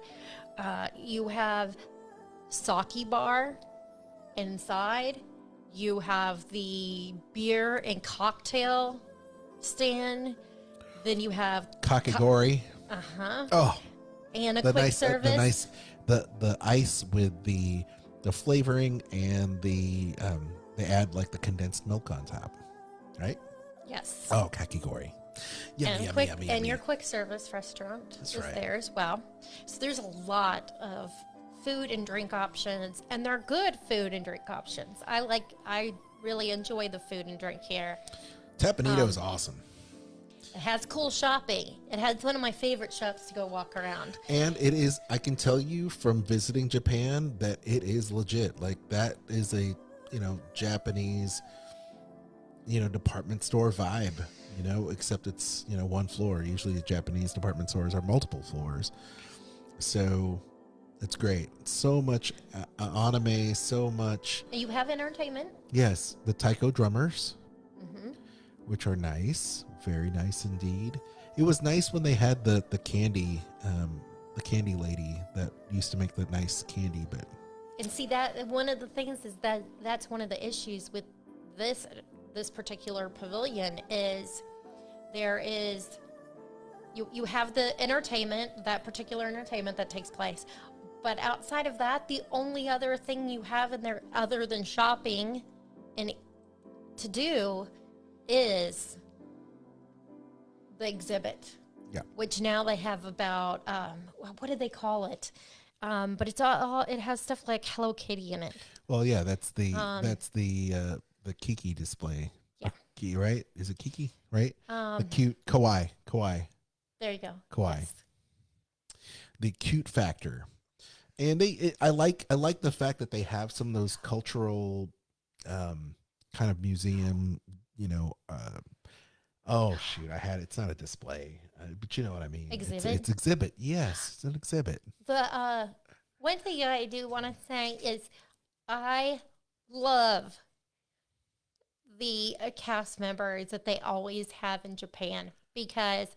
You have sake bar inside. You have the beer and cocktail stand. Then you have Kakigori. Oh, and a quick service. The ice with the flavoring and they add like the condensed milk on top, right? Yes. Oh, kakigori. Yummy, yummy, yummy, and yummy. your quick service restaurant is right. there as well. So there's a lot of food and drink options, and they're good food and drink options. I really enjoy the food and drink here. Tapanito is awesome. It has cool shopping. It has one of my favorite shops to go walk around. And it is, I can tell you from visiting Japan that it is legit. Like that is a, Japanese, department store vibe, except it's, one floor. Usually the Japanese department stores are multiple floors. So it's great. So much anime, so much. You have entertainment. Yes. The taiko drummers, which are nice. Very nice indeed. It was nice when they had the candy lady that used to make the nice candy, but. And see that one of the things is that's one of the issues with this particular pavilion is there is you have the entertainment, that particular entertainment that takes place, but outside of that, the only other thing you have in there other than shopping and to do is the exhibit. Yeah. Which now they have about what do they call it? But it's all it has stuff like Hello Kitty in it. Well, yeah, that's the Kiki display. Yeah. Kiki, right? Is it Kiki, right? The cute kawaii. There you go. Kawaii. Yes. The cute factor. And I like the fact that they have some of those cultural kind of museum, oh shoot, it's not a display, but you know what I mean. Exhibit. It's exhibit. Yes, it's an exhibit. The one thing I do want to say is I love the cast members that they always have in Japan because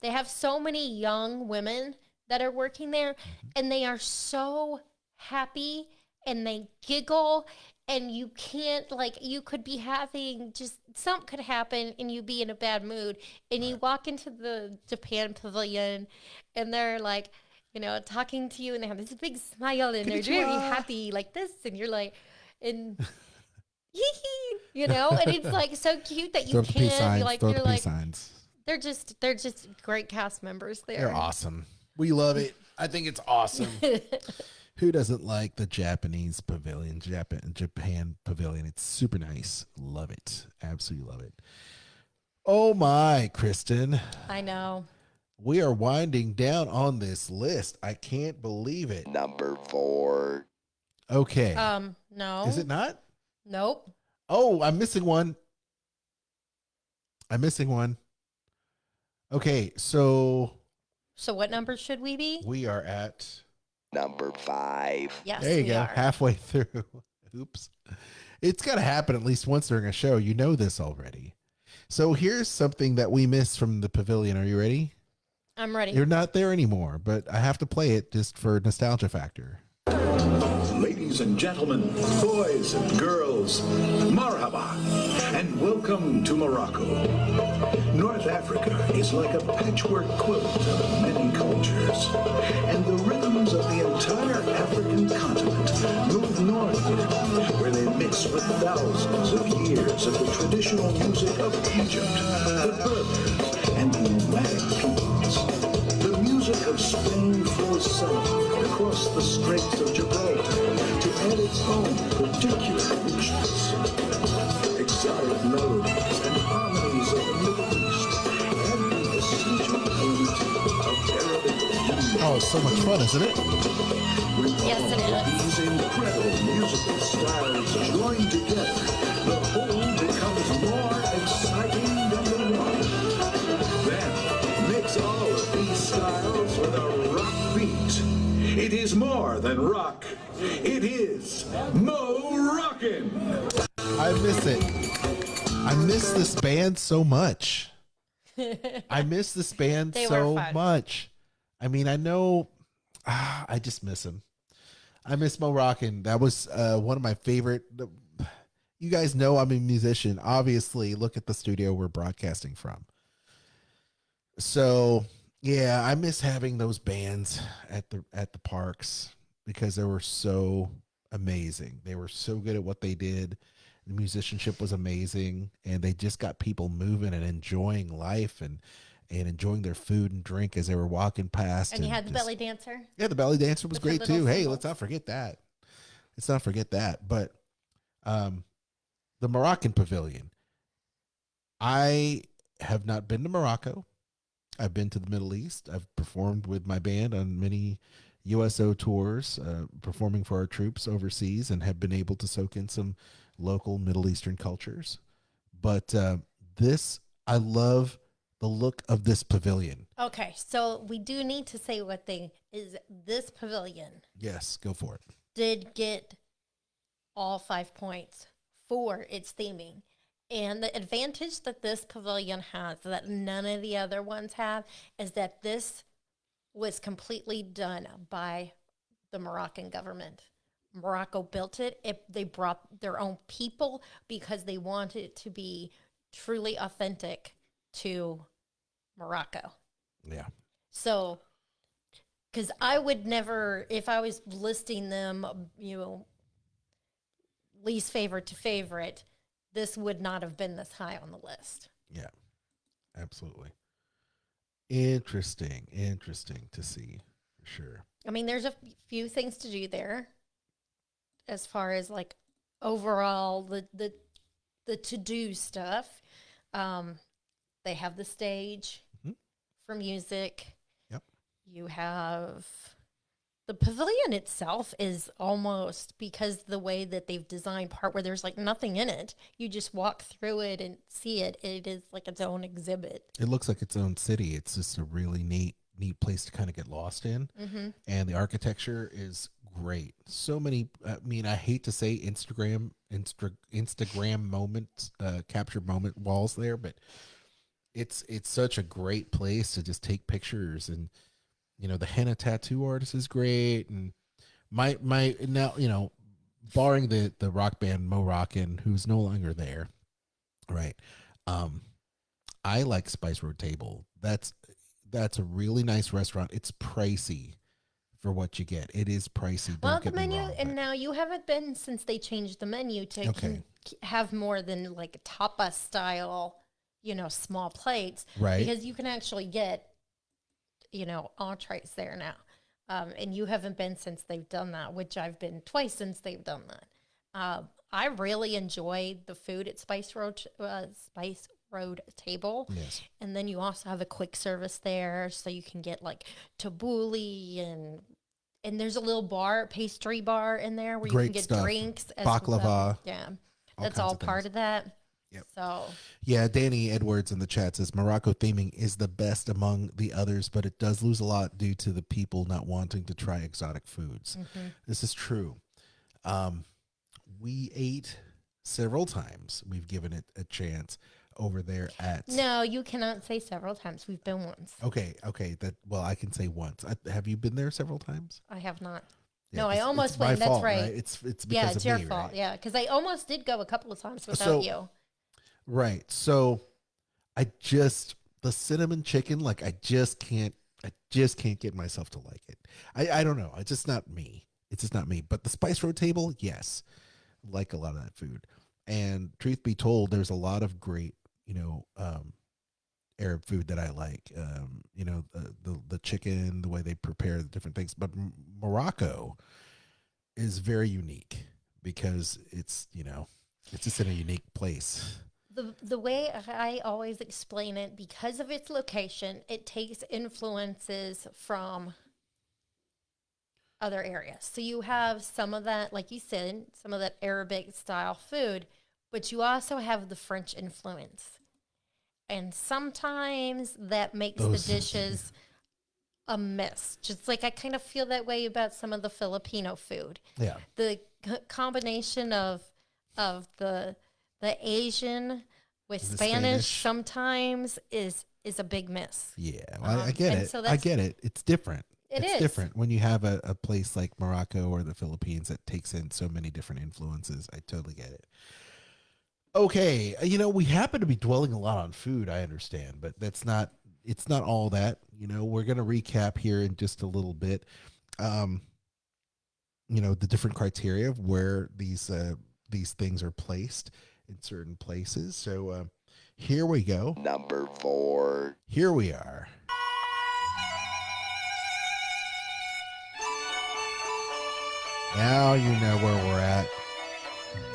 they have so many young women that are working there, and they are so happy and they giggle. And you can't, you could be having something could happen and you be in a bad mood. And you walk into the Japan pavilion and they're talking to you and they have this big smile and they're very happy like this. And you're like, and hee, and it's so cute that you can't be like, you're like, signs. They're just great cast members there. They're awesome. We love it. I think it's awesome. Who doesn't like the Japanese pavilion, Japan pavilion? It's super nice. Love it. Absolutely love it. Oh my, Kristen. I know. We are winding down on this list. I can't believe it. Number 4. Okay. No. Is it not? Nope. Oh, I'm missing one. Okay, so what number should we be? We are at number 5. Yes, there you we go. are. Halfway through. Oops. It's got to happen at least once during a show. You know this already. So here's something that we missed from the pavilion. Are you ready? I'm ready. You're not there anymore, but I have to play it just for nostalgia factor. Ladies and gentlemen, boys and girls, marhaba, and welcome to Morocco. North Africa is like a patchwork quilt of many cultures, and the rhythms of the entire African continent move northward, where they mix with thousands of years of the traditional music of Egypt, the Berbers, and the nomadic peoples. The music of Spain flows south across the Straits of Gibraltar to add its own particular richness. Exotic melodies and harmonies of the Middle East add the essential element of Arabic music. Oh, it's so much fun, isn't it? When all these incredible musical styles join together, the whole becomes more exciting than the one. Then, mix all of these styles with a rock beat. It is more than rock. It is Mo-Rockin'. I miss it. I miss this band so much. I miss this band so much. I mean, I know, I just miss him. I miss Mo Rockin'. That was one of my favorite. You guys know I'm a musician. Obviously, look at the studio we're broadcasting from. So, yeah, I miss having those bands at the parks because they were so amazing. They were so good at what they did. The musicianship was amazing, and they just got people moving and enjoying life and enjoying their food and drink as they were walking past. And you had the belly dancer. Yeah, the belly dancer was great too. Hey, symbols. let's not forget that. Let's not forget that. But the Moroccan Pavilion. I have not been to Morocco. I've been to the Middle East. I've performed with my band on many USO tours, performing for our troops overseas, and have been able to soak in some local Middle Eastern cultures. But I love the look of this pavilion. Okay, so we do need to say what thing is this pavilion. Yes, go for it. Did get all 5 points for its theming. And the advantage that this pavilion has that none of the other ones have is that this was completely done by the Moroccan government. Morocco built it. They brought their own people because they wanted it to be truly authentic to Morocco. Yeah. So, because I would never, if I was listing them, least favorite to favorite, this would not have been this high on the list. Yeah, absolutely. Interesting to see, for sure. I mean, there's a few things to do there as far as like overall the to-do stuff. They have the stage for music. Yep. You have the pavilion itself is almost, because the way that they've designed part where there's like nothing in it, you just walk through it and see it. It is like its own exhibit. It looks like its own city. It's just a really neat place to kind of get lost in. Mm-hmm. And the architecture is great. So many, I mean, I hate to say Instagram moments, captured moment walls there, but it's such a great place to just take pictures. And the henna tattoo artist is great. And my now, barring the rock band Mo Rockin', who's no longer there, right? I like Spice Road Table. That's a really nice restaurant. It's pricey for what you get. It is pricey. Well, the menu, and now you haven't been since they changed the menu to have more than like a tapas style, small plates, right? Because you can actually get, entrees there now. And you haven't been since they've done that, which I've been twice since they've done that. I really enjoy the food at Spice Road Table. Yes. And then you also have a quick service there, so you can get like tabbouleh and there's a little pastry bar in there where Great you can get stuff. drinks as Baklava. well. Yeah. That's all of part things. of that. Yep. So yeah, Danny Edwards in the chat says Morocco theming is the best among the others, but it does lose a lot due to the people not wanting to try exotic foods. Mm-hmm. This is true. We ate several times we've given it a chance over there at. No, you cannot say several times. We've been once. Okay, that well, I can say once. Have you been there several times? I have not. Yeah, No, I almost it's my went. That's fault, right. It's because yeah, of it's your me, fault. right? Yeah, because I almost did go a couple of times without So you. right, so I just the cinnamon chicken, like I just can't get myself to like it. I don't know. It's just not me. It's just not me. But the Spice Road table, yes, like a lot of that food. And truth be told, there's a lot of great, Arab food that I like. The chicken, the way they prepare the different things. But Morocco is very unique because it's just in a unique place. The way I always explain it, because of its location, it takes influences from other areas. So you have some of that, like you said, some of that Arabic style food, but you also have the French influence. And sometimes that makes the dishes a mess. Just like I kind of feel that way about some of the Filipino food. Yeah. The combination of the Asian with Spanish sometimes is a big miss. Yeah, well, I get it. So I get it. It's different. It's different when you have a place like Morocco or the Philippines that takes in so many different influences. I totally get it. Okay, we happen to be dwelling a lot on food, I understand, but it's not all that. We're going to recap here in just a little bit. The different criteria of where these things are placed in certain places. So here we go. Number 4. Here we are. Now you know where we're at.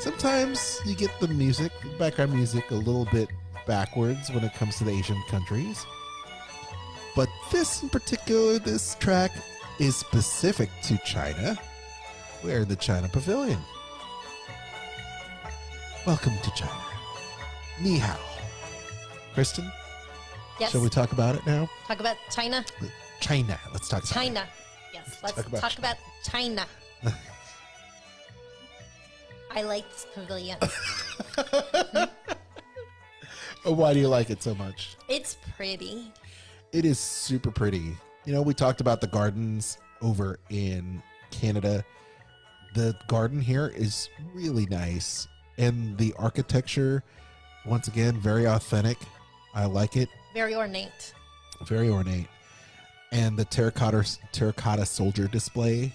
Sometimes you get the music, background music, a little bit backwards when it comes to the Asian countries. But this in particular, this track is specific to China. We're the China Pavilion. Welcome to China. Ni hao. Kristen? Yes. Shall we talk about it now? Talk about China? China. Let's talk about China. Yes, let's talk about China. I like this pavilion. Why do you like it so much? It's pretty. It is super pretty. We talked about the gardens over in Canada. The garden here is really nice. And the architecture, once again, very authentic. I like it. Very ornate. Very ornate. And the terracotta soldier display,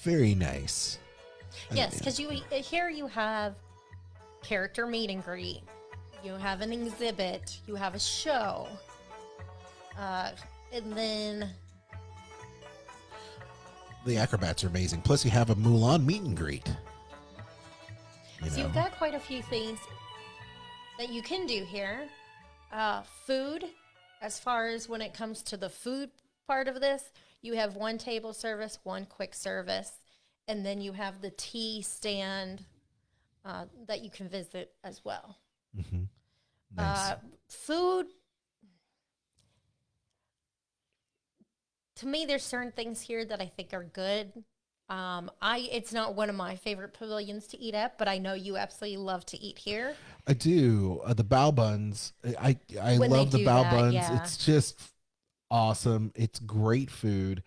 very nice. Yes, because here you have character meet and greet. You have an exhibit. You have a show. And then the acrobats are amazing. Plus, you have a Mulan meet and greet. So you've got quite a few things that you can do here. Food, as far as when it comes to the food part of this, you have one table service, one quick service, and then you have the tea stand that you can visit as well. Mm-hmm. Nice. Food, to me, there's certain things here that I think are good. It's not one of my favorite pavilions to eat at, but I know you absolutely love to eat here. I do. The bao buns. I love the bao buns. Yeah. It's just awesome. It's great food.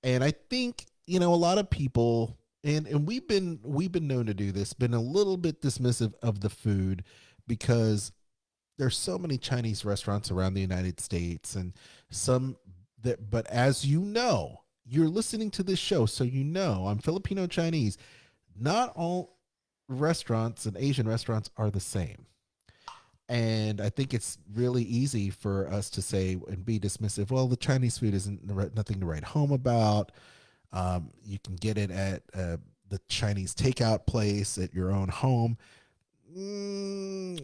And I think, a lot of people, and we've been known to do this, been a little bit dismissive of the food because there's so many Chinese restaurants around the United States and but as you're listening to this show, so I'm Filipino Chinese. Not all restaurants and Asian restaurants are the same. And I think it's really easy for us to say and be dismissive. Well, the Chinese food isn't nothing to write home about. You can get it at the Chinese takeout place at your own home.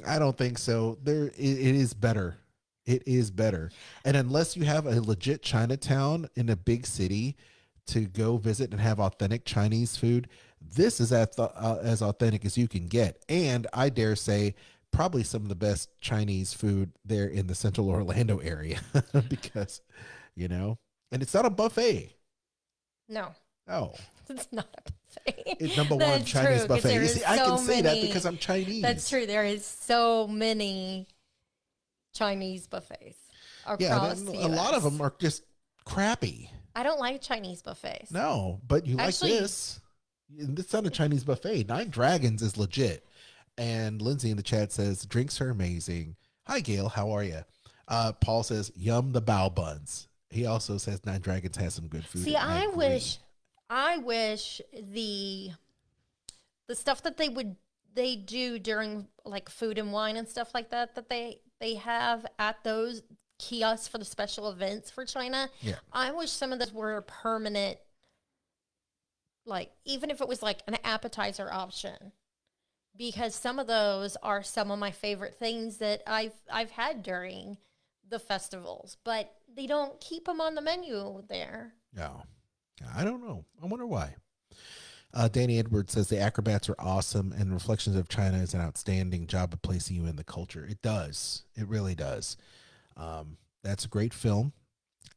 I don't think so. It is better. It is better. And unless you have a legit Chinatown in a big city to go visit and have authentic Chinese food, this is as authentic as you can get. And I dare say probably some of the best Chinese food there in the central Orlando area because, and it's not a buffet. No. Oh. It's not a buffet. It's number one That's Chinese true, 'cause buffet. there You is see, I can so say that many- because I'm Chinese. That's true. There is so many Chinese buffets across Yeah, the a lot of US. them are just crappy. I don't like Chinese buffets. No, but you Actually- like this. It's not a Chinese buffet. Nine Dragons is legit. And Lindsay in the chat says, drinks are amazing. Hi, Gail. How are you? Paul says, yum the bao buns. He also says Nine Dragons has some good food. See, and I agree. wish the stuff that they do during like food and wine and stuff like that they have at those kiosks for the special events for China. Yeah. I wish some of those were permanent, like even if it was like an appetizer option, because some of those are some of my favorite things that I've had during the festivals, but they don't keep them on the menu there. No, I don't know. I wonder why. Danny Edwards says the acrobats are awesome, and Reflections of China is an outstanding job of placing you in the culture. It does. It really does. That's a great film.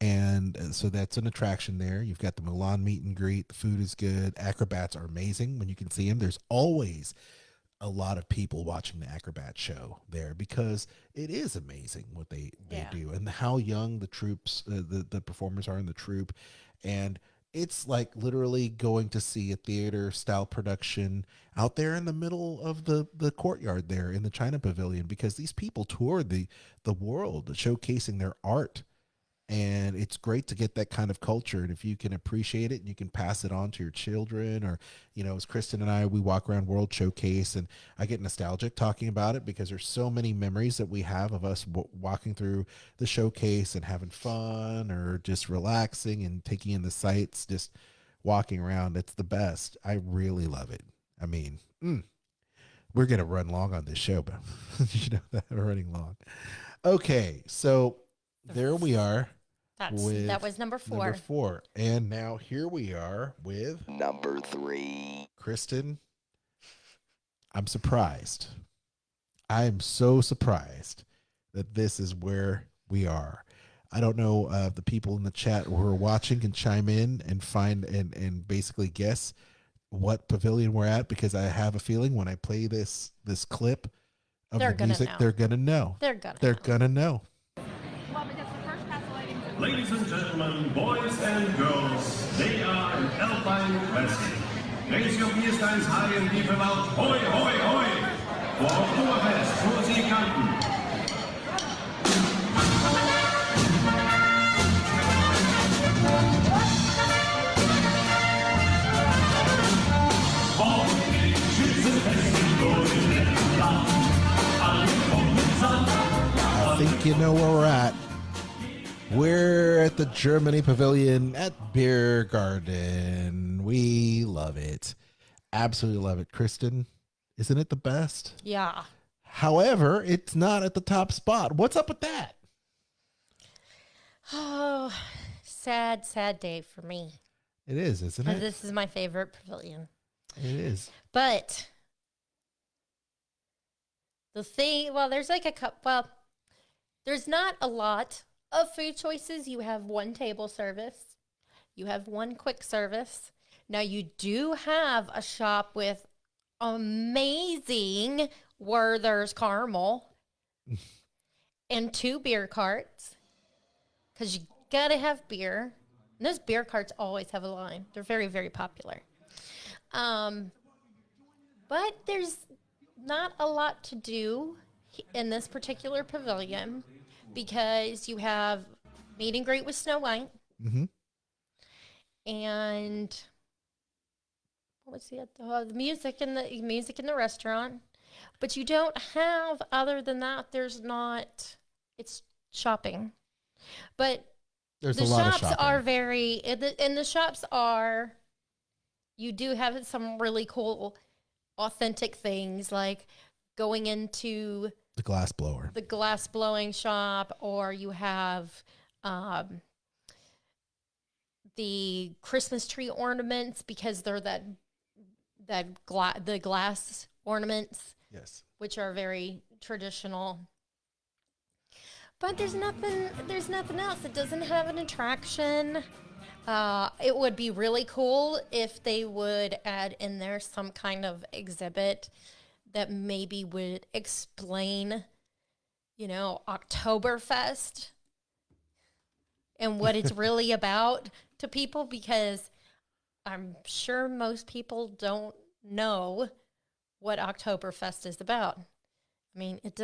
And so that's an attraction there. You've got the Mulan meet and greet. The food is good. Acrobats are amazing when you can see them. There's always a lot of people watching the acrobat show there because it is amazing what they do and how young the troops, the performers are in the troupe. And it's like literally going to see a theater style production out there in the middle of the courtyard there in the China Pavilion, because these people tour the world showcasing their art. And it's great to get that kind of culture. And if you can appreciate it and you can pass it on to your children, or, you know, as Kristen and I, we walk around World Showcase and I get nostalgic talking about it because there's so many memories that we have of us walking through the showcase and having fun or just relaxing and taking in the sights, just walking around. It's the best. I really love it. I mean, we're going to run long on this show, but you know that we're running long. Okay. So there we are. That was number 4. Number 4. And now here we are with number 3. Kristen, I'm surprised. I am so surprised that this is where we are. I don't know the people in the chat who are watching can chime in and find and basically guess what pavilion we're at, because I have a feeling when I play this clip of the music, they're gonna know. They're gonna know. Ladies and gentlemen, boys and girls, they are an Alpine Classic. Raise your Biersteins high and give them out Hoi, Hoi, Hoi! Vor Oktoberfest, wo Sie kannten. I think you know where we're at. We're at the Germany Pavilion at Beer Garden. We love it. Absolutely love it. Kristen, isn't it the best? Yeah. However, it's not at the top spot. What's up with that? Oh, sad day for me. It is, isn't it? This is my favorite pavilion. It is. But the thing, there's like a cup. Well, there's not a lot of food choices. You have one table service. You have one quick service. Now you do have a shop with amazing Werther's caramel and 2 beer carts, because you gotta have beer. And those beer carts always have a line. They're very, very popular. But there's not a lot to do in this particular pavilion, because you have meet and greet with Snow White. Mm-hmm. And what was the music in the restaurant. But you don't have, other than that, it's shopping. But there's the a lot of shops shopping. are the shops are, you do have some really cool, authentic things, like going into the glass blower, the glass blowing shop, or you have the Christmas tree ornaments, because they're the glass ornaments. Yes. Which are very traditional. But there's nothing else. It doesn't have an attraction. It would be really cool if they would add in there some kind of exhibit that maybe would explain, Oktoberfest and what it's really about to people, because I'm sure most people don't know what Oktoberfest is about. I mean, it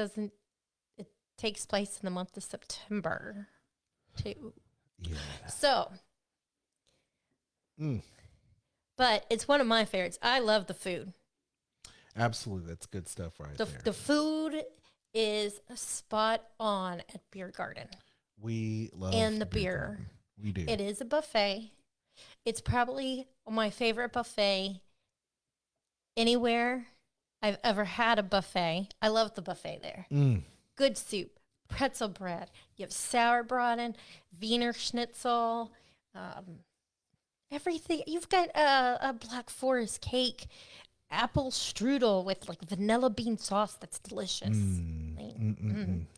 takes place in the month of September, too. Yeah. So, but it's one of my favorites. I love the food. Absolutely. That's good stuff right there. The food is spot on at Beer Garden. We love and the beer. We do. It is a buffet. It's probably my favorite buffet anywhere I've ever had a buffet. I love the buffet there. Good soup, pretzel bread. You have sauerbraten, Wiener Schnitzel, everything. You've got a Black Forest cake, apple strudel with like vanilla bean sauce. That's delicious.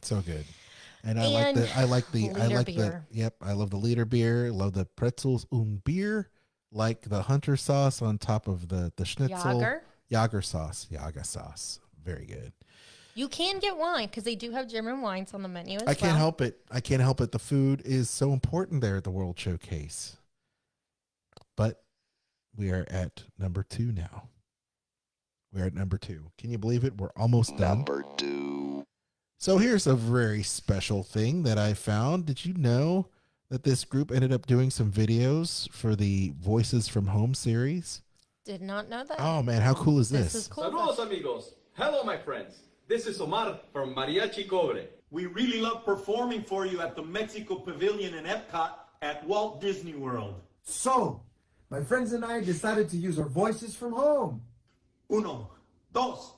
So good. And I like the I love the liter beer, love the pretzels und beer, like the hunter sauce on top of the schnitzel. Jager sauce. Very good. You can get wine because they do have German wines on the menu as well. I can't help it. The food is so important there at the World Showcase. But we are at number 2 now. We're at number 2. Can you believe it? We're almost done. Number 2. So here's a very special thing that I found. Did you know that this group ended up doing some videos for the Voices from Home series? Did not know that. Oh, man, how cool is this? This is cool. Saludos, amigos. Hello, my friends. This is Omar from Mariachi Cobre. We really love performing for you at the Mexico Pavilion in Epcot at Walt Disney World. So, my friends and I decided to use our voices from home. Uno, dos.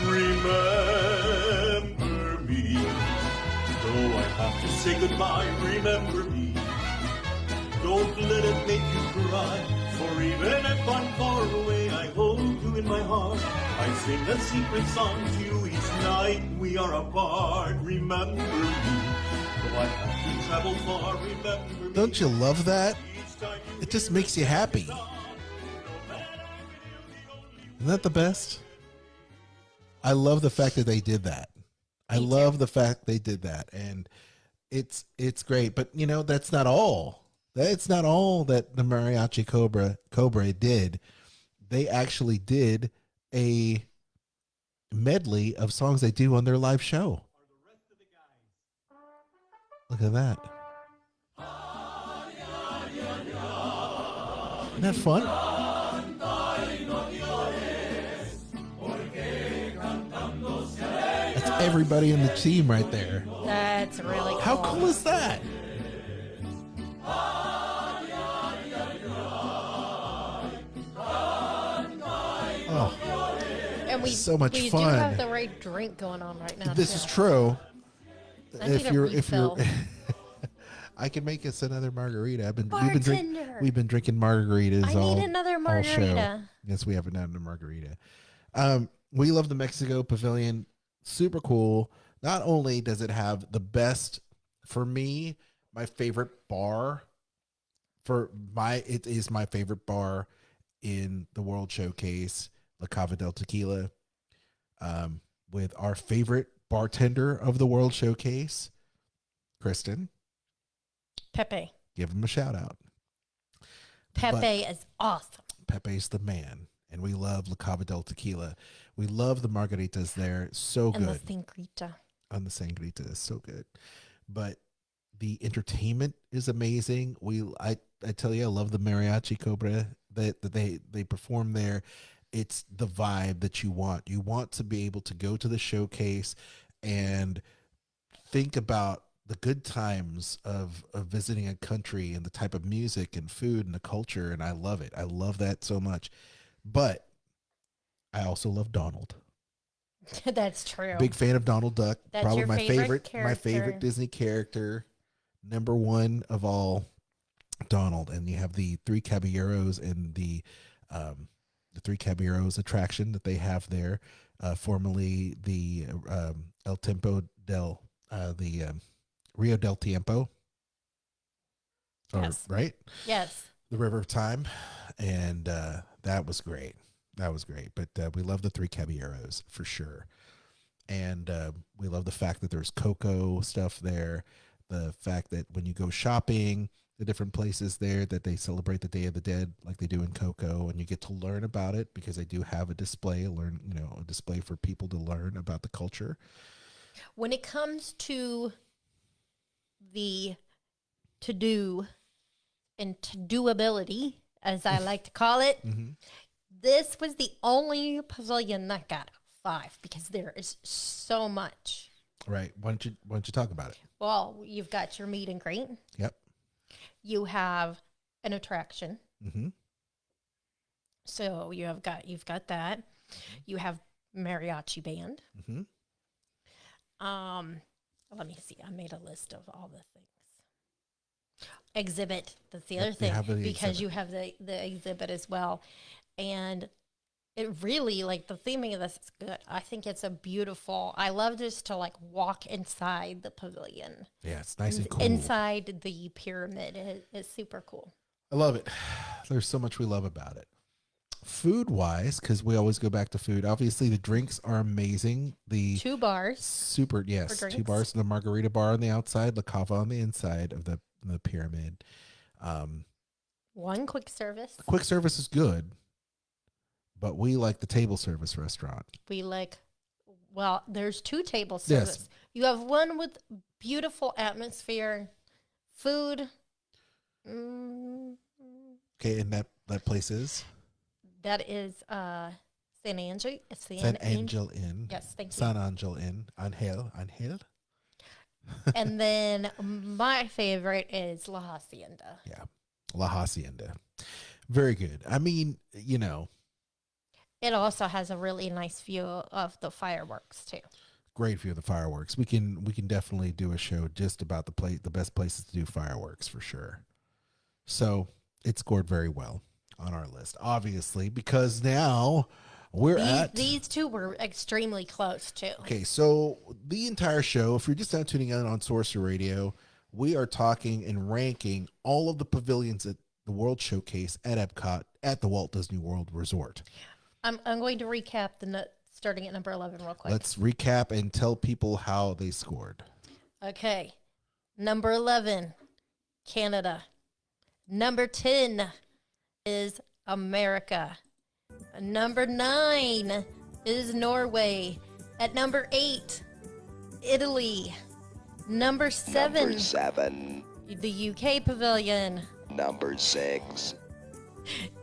Remember me, though I have to say goodbye, remember me. Don't let it make you cry, for even if I'm far away, I hold you in my heart. I sing a secret song to you each night we are apart. Remember me, though I have to travel far, remember me. Don't you love that? It just makes you happy. Isn't that the best? I love the fact that they did that. And it's great. But that's not all. That's not all that the Mariachi Cobra did. They actually did a medley of songs they do on their live show. Look at that. Isn't that fun? That's everybody in the team right there. That's really cool. How cool is that? Oh, and so much we fun. We do have the right drink going on right now. This is true. If you're I can make us another margarita. We've been drinking margaritas all need another margarita. Show. Yes, we haven't had a margarita. We love the Mexico Pavilion. Super cool. Not only does it have the best, for me, my favorite bar. It is my favorite bar in the World Showcase, La Cava del Tequila, with our favorite bartender of the World Showcase, Kristen. Pepe. Give him a shout out. Pepe is awesome. Pepe's the man. And we love La Cava del Tequila. We love the margaritas there. So good. And the sangrita. And the sangrita is so good. But the entertainment is amazing. I tell you, I love the Mariachi Cobra that they perform there. It's the vibe that you want. You want to be able to go to the showcase and think about the good times of visiting a country and the type of music and food and the culture. And I love it. I love that so much. But I also love Donald. That's true. Big fan of Donald Duck. That's probably your my favorite favorite Disney character. Number one of all, Donald. And you have the Three Caballeros and the Three Caballeros attraction that they have there. Formerly the El Tempo del the Rio del Tiempo. Yes. Right? Yes. The River of Time. And that was great. That was great. But we love the Three Caballeros for sure. And we love the fact that there's cocoa stuff there. The fact that when you go shopping, the different places there that they celebrate the Day of the Dead like they do in Cocoa, and you get to learn about it because they do have a display, a display for people to learn about the culture. When it comes to the to-do and to-doability, as I like to call it, this was the only pavilion that got 5 because there is so much. Right. Why don't you talk about it? Well, you've got your meet and greet. Yep. You have an attraction. Mm-hmm. So you've got that. You have mariachi band. Mm-hmm. Let me see. I made a list of all the things. Exhibit. That's the other thing because you have the exhibit as well, and it really, like, the theming of this is good. I think it's a beautiful. I love just to like walk inside the pavilion. Yeah, it's nice and cool. Inside the pyramid is super cool. I love it. There's so much we love about it. Food wise, because we always go back to food. Obviously, the drinks are amazing. The 2 bars. Super, yes. 2 bars. The margarita bar on the outside, La Cava on the inside of the pyramid. 1 quick service. The quick service is good, but we like the table service restaurant. There's 2 table service. Yes. You have one with beautiful atmosphere, food. Okay, and that place is? That is San Angel. San Angel Inn. Yes, thank you. San Angel Inn. Angel. And then my favorite is La Hacienda. Yeah, La Hacienda. Very good. I mean, It also has a really nice view of the fireworks too. Great view of the fireworks. We can definitely do a show just about the best places to do fireworks for sure. So it scored very well on our list, obviously, because now these 2 were extremely close too. Okay, so the entire show, if you're just now tuning in on Sorcerer Radio, we are talking and ranking all of the pavilions at the World Showcase at Epcot at the Walt Disney World Resort. I'm going to recap starting at number 11 real quick. Let's recap and tell people how they scored. Okay. Number 11, Canada. Number 10 is America. Number 9 is Norway. At number 8, Italy. Number 7, the UK pavilion. Number 6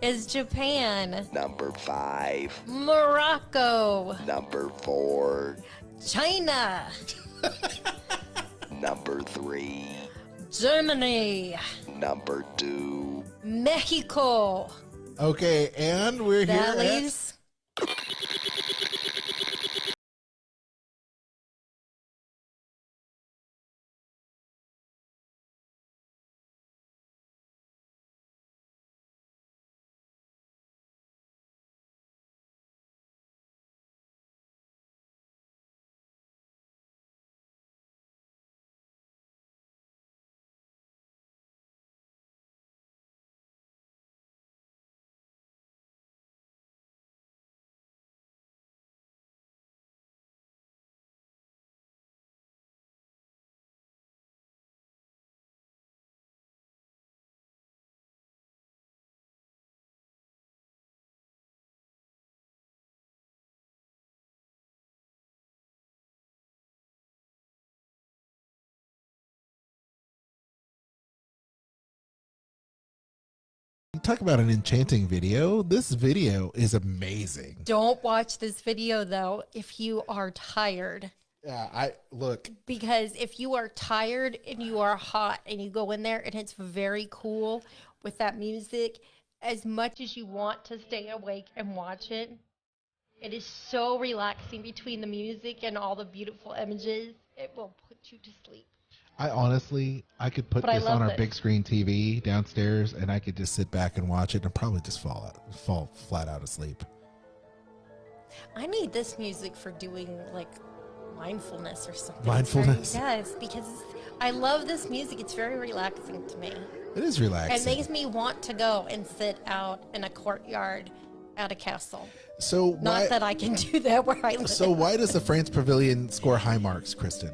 is Japan. Number 5, Morocco. Number 4, China. Number 3, Germany. Number 2, Mexico. Okay, and we're here leaves Talk about an enchanting video. This video is amazing. Don't watch this video though if you are tired. Yeah, because if you are tired and you are hot and you go in there and it's very cool with that music, as much as you want to stay awake and watch it, it is so relaxing between the music and all the beautiful images. It will put you to sleep. I could put this on our big screen TV downstairs and I could just sit back and watch it and probably just fall flat out asleep. I need this music for doing like mindfulness or something. Mindfulness? Yes, because I love this music. It's very relaxing to me. It is relaxing. It makes me want to go and sit out in a courtyard at a castle. So Not that I can do that where I live. So why does the France Pavilion score high marks, Kristen?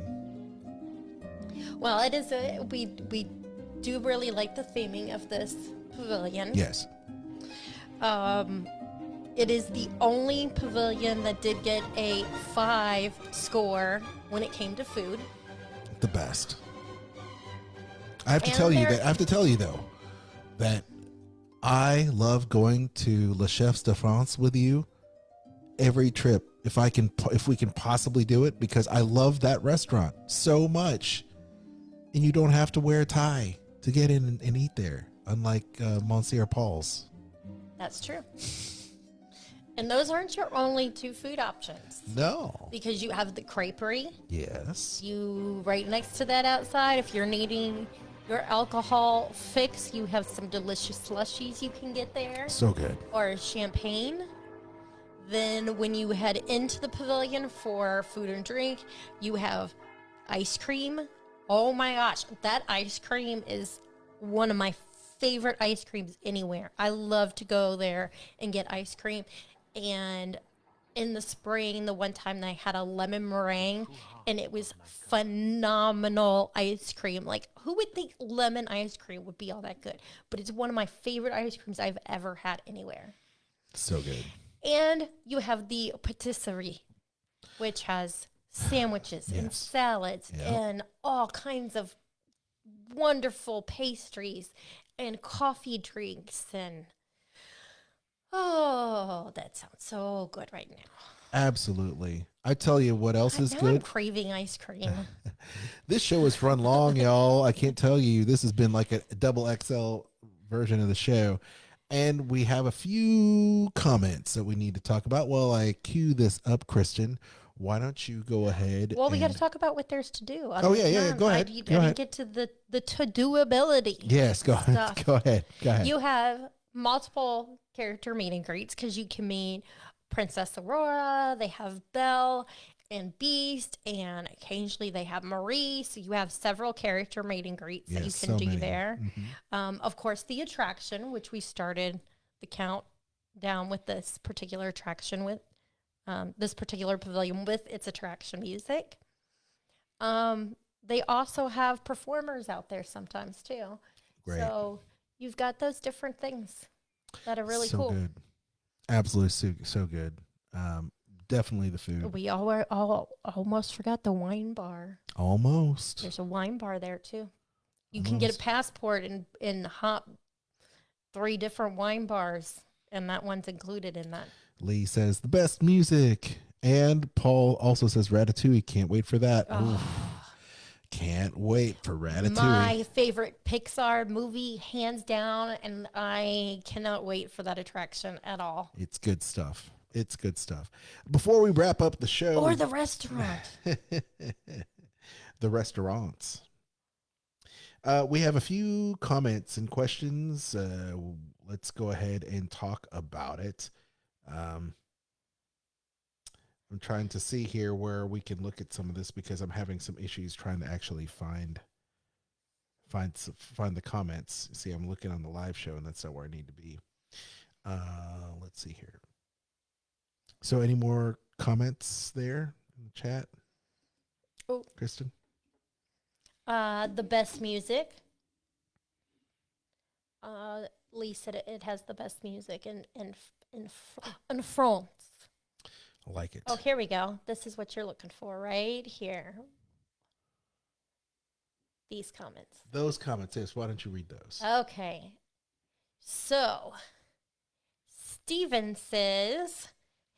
Well, it is we do really like the theming of this pavilion. Yes. It is the only pavilion that did get a 5 score when it came to food. The best. I have to tell you though that I love going to Le Chefs de France with you every trip if we can possibly do it, because I love that restaurant so much, and you don't have to wear a tie to get in and eat there, unlike Monsieur Paul's. That's true. And those aren't your only 2 food options. No. Because you have the creperie. Yes. You right next to that outside, if you're needing your alcohol fix, you have some delicious slushies you can get there. So good. Or champagne. Then when you head into the pavilion for food and drink, you have ice cream. Oh my gosh, that ice cream is one of my favorite ice creams anywhere. I love to go there and get ice cream. And in the spring, the one time I had a lemon meringue, and it was phenomenal ice cream. Like, who would think lemon ice cream would be all that good? But it's one of my favorite ice creams I've ever had anywhere. So good. And you have the patisserie, which has sandwiches and salads and all kinds of wonderful pastries and coffee drinks. And oh, that sounds so good right now. Absolutely. I tell you what else is good. I'm craving ice cream. This show has run long, y'all. I can't tell you. This has been like a double XL version of the show. And we have a few comments that we need to talk about. Well, I cue this up, Kristen. Why don't you go ahead? Well, we got to talk about what there's to do. Oh, yeah. Go ahead. I didn't get to the to-do ability. Yes, go ahead. Go ahead. You have multiple character meet and greets because you can meet Princess Aurora. They have Belle and Beast, and occasionally they have Marie. So you have several character meet and greets that you can do there. Mm-hmm. Of course, the attraction, which we started the countdown with this particular attraction with this particular pavilion with its attraction music. They also have performers out there sometimes too. Great. So you've got those different things that are really cool. Good. Absolutely so good. Definitely the food. We almost forgot the wine bar. Almost. There's a wine bar there too. You can get a passport and hop 3 different wine bars, and that one's included in that. Lee says the best music, and Paul also says Ratatouille. Can't wait for that. Can't wait for Ratatouille. My favorite Pixar movie, hands down, and I cannot wait for that attraction at all. It's good stuff. It's good stuff. Before we wrap up the show. Or the restaurant. The restaurants. We have a few comments and questions. Let's go ahead and talk about it. I'm trying to see here where we can look at some of this because I'm having some issues trying to actually find the comments. See, I'm looking on the live show, and that's not where I need to be. Let's see here. So any more comments there in the chat? Oh, Kristen? The best music. Lee said it has the best music in France. I like it. Oh, here we go. This is what you're looking for right here. These comments. Those comments, yes. Why don't you read those? Okay. So, Steven says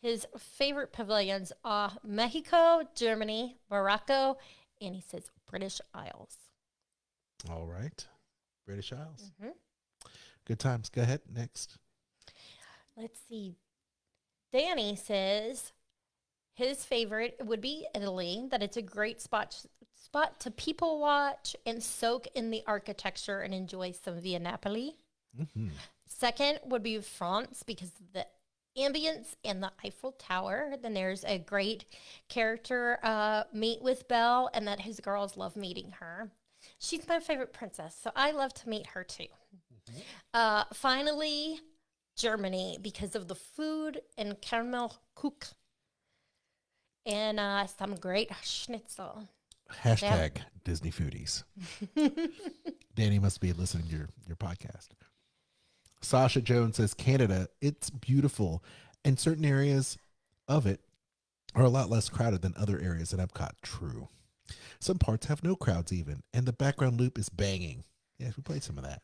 his favorite pavilions are Mexico, Germany, Morocco, and he says British Isles. All right. British Isles. Mm-hmm. Good times. Go ahead. Next. Let's see. Danny says his favorite would be Italy, that it's a great spot to people watch and soak in the architecture and enjoy some Via Napoli. Mm-hmm. Second would be France because of the ambience and the Eiffel Tower. Then there's a great character meet with Belle, and that his girls love meeting her. She's my favorite princess, so I love to meet her too. Finally, Germany, because of the food and caramel cook and some great schnitzel. Hashtag Disney foodies. Danny must be listening to your podcast. Sasha Jones says, Canada, it's beautiful, and certain areas of it are a lot less crowded than other areas in Epcot. True. Some parts have no crowds even, and the background loop is banging. Yes, we played some of that.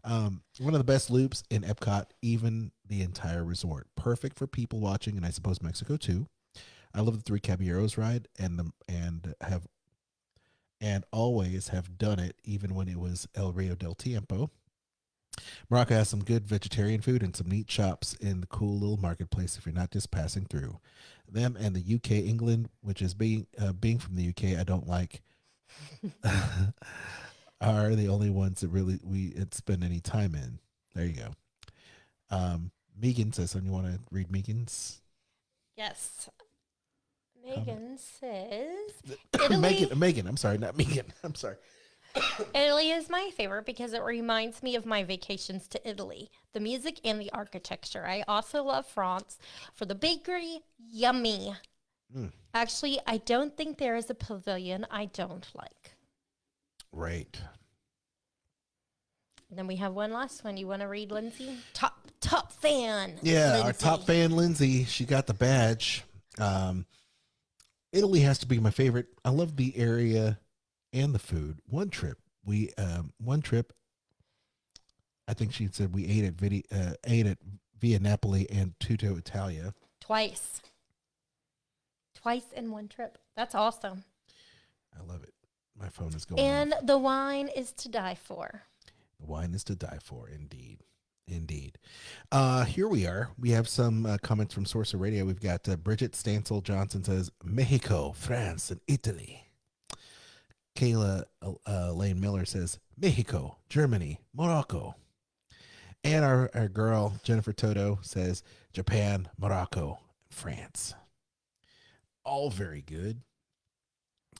One of the best loops in Epcot, even the entire resort. Perfect for people watching, and I suppose Mexico too. I love the Three Caballeros ride, and always have done it, even when it was El Rio del Tiempo. Morocco has some good vegetarian food and some neat shops in the cool little marketplace if you're not just passing through. Them and the UK, England, which is being from the UK, I don't like, are the only ones that really we spend any time in. There you go. Megan says something. You want to read Megan's? Yes. Megan says Italy. Megan, I'm sorry, not Megan. I'm sorry. Italy is my favorite because it reminds me of my vacations to Italy, the music and the architecture. I also love France for the bakery. Yummy. Actually, I don't think there is a pavilion I don't like. Right. And then we have one last one. You want to read, Lindsay? Top fan. Yeah, Lindsay. our top fan, Lindsay. She got the badge. Italy has to be my favorite. I love the area and the food. One trip, I think she said we ate at Via Napoli and Tutto Italia. Twice in one trip. That's awesome. I love it. My phone is going And off. the wine is to die for. The wine is to die for, indeed. Indeed. Here we are. We have some comments from Source of Radio. We've got Bridget Stansel Johnson says, Mexico, France, and Italy. Kayla Lane Miller says, Mexico, Germany, Morocco. And our girl, Jennifer Toto, says, Japan, Morocco, France. All very good.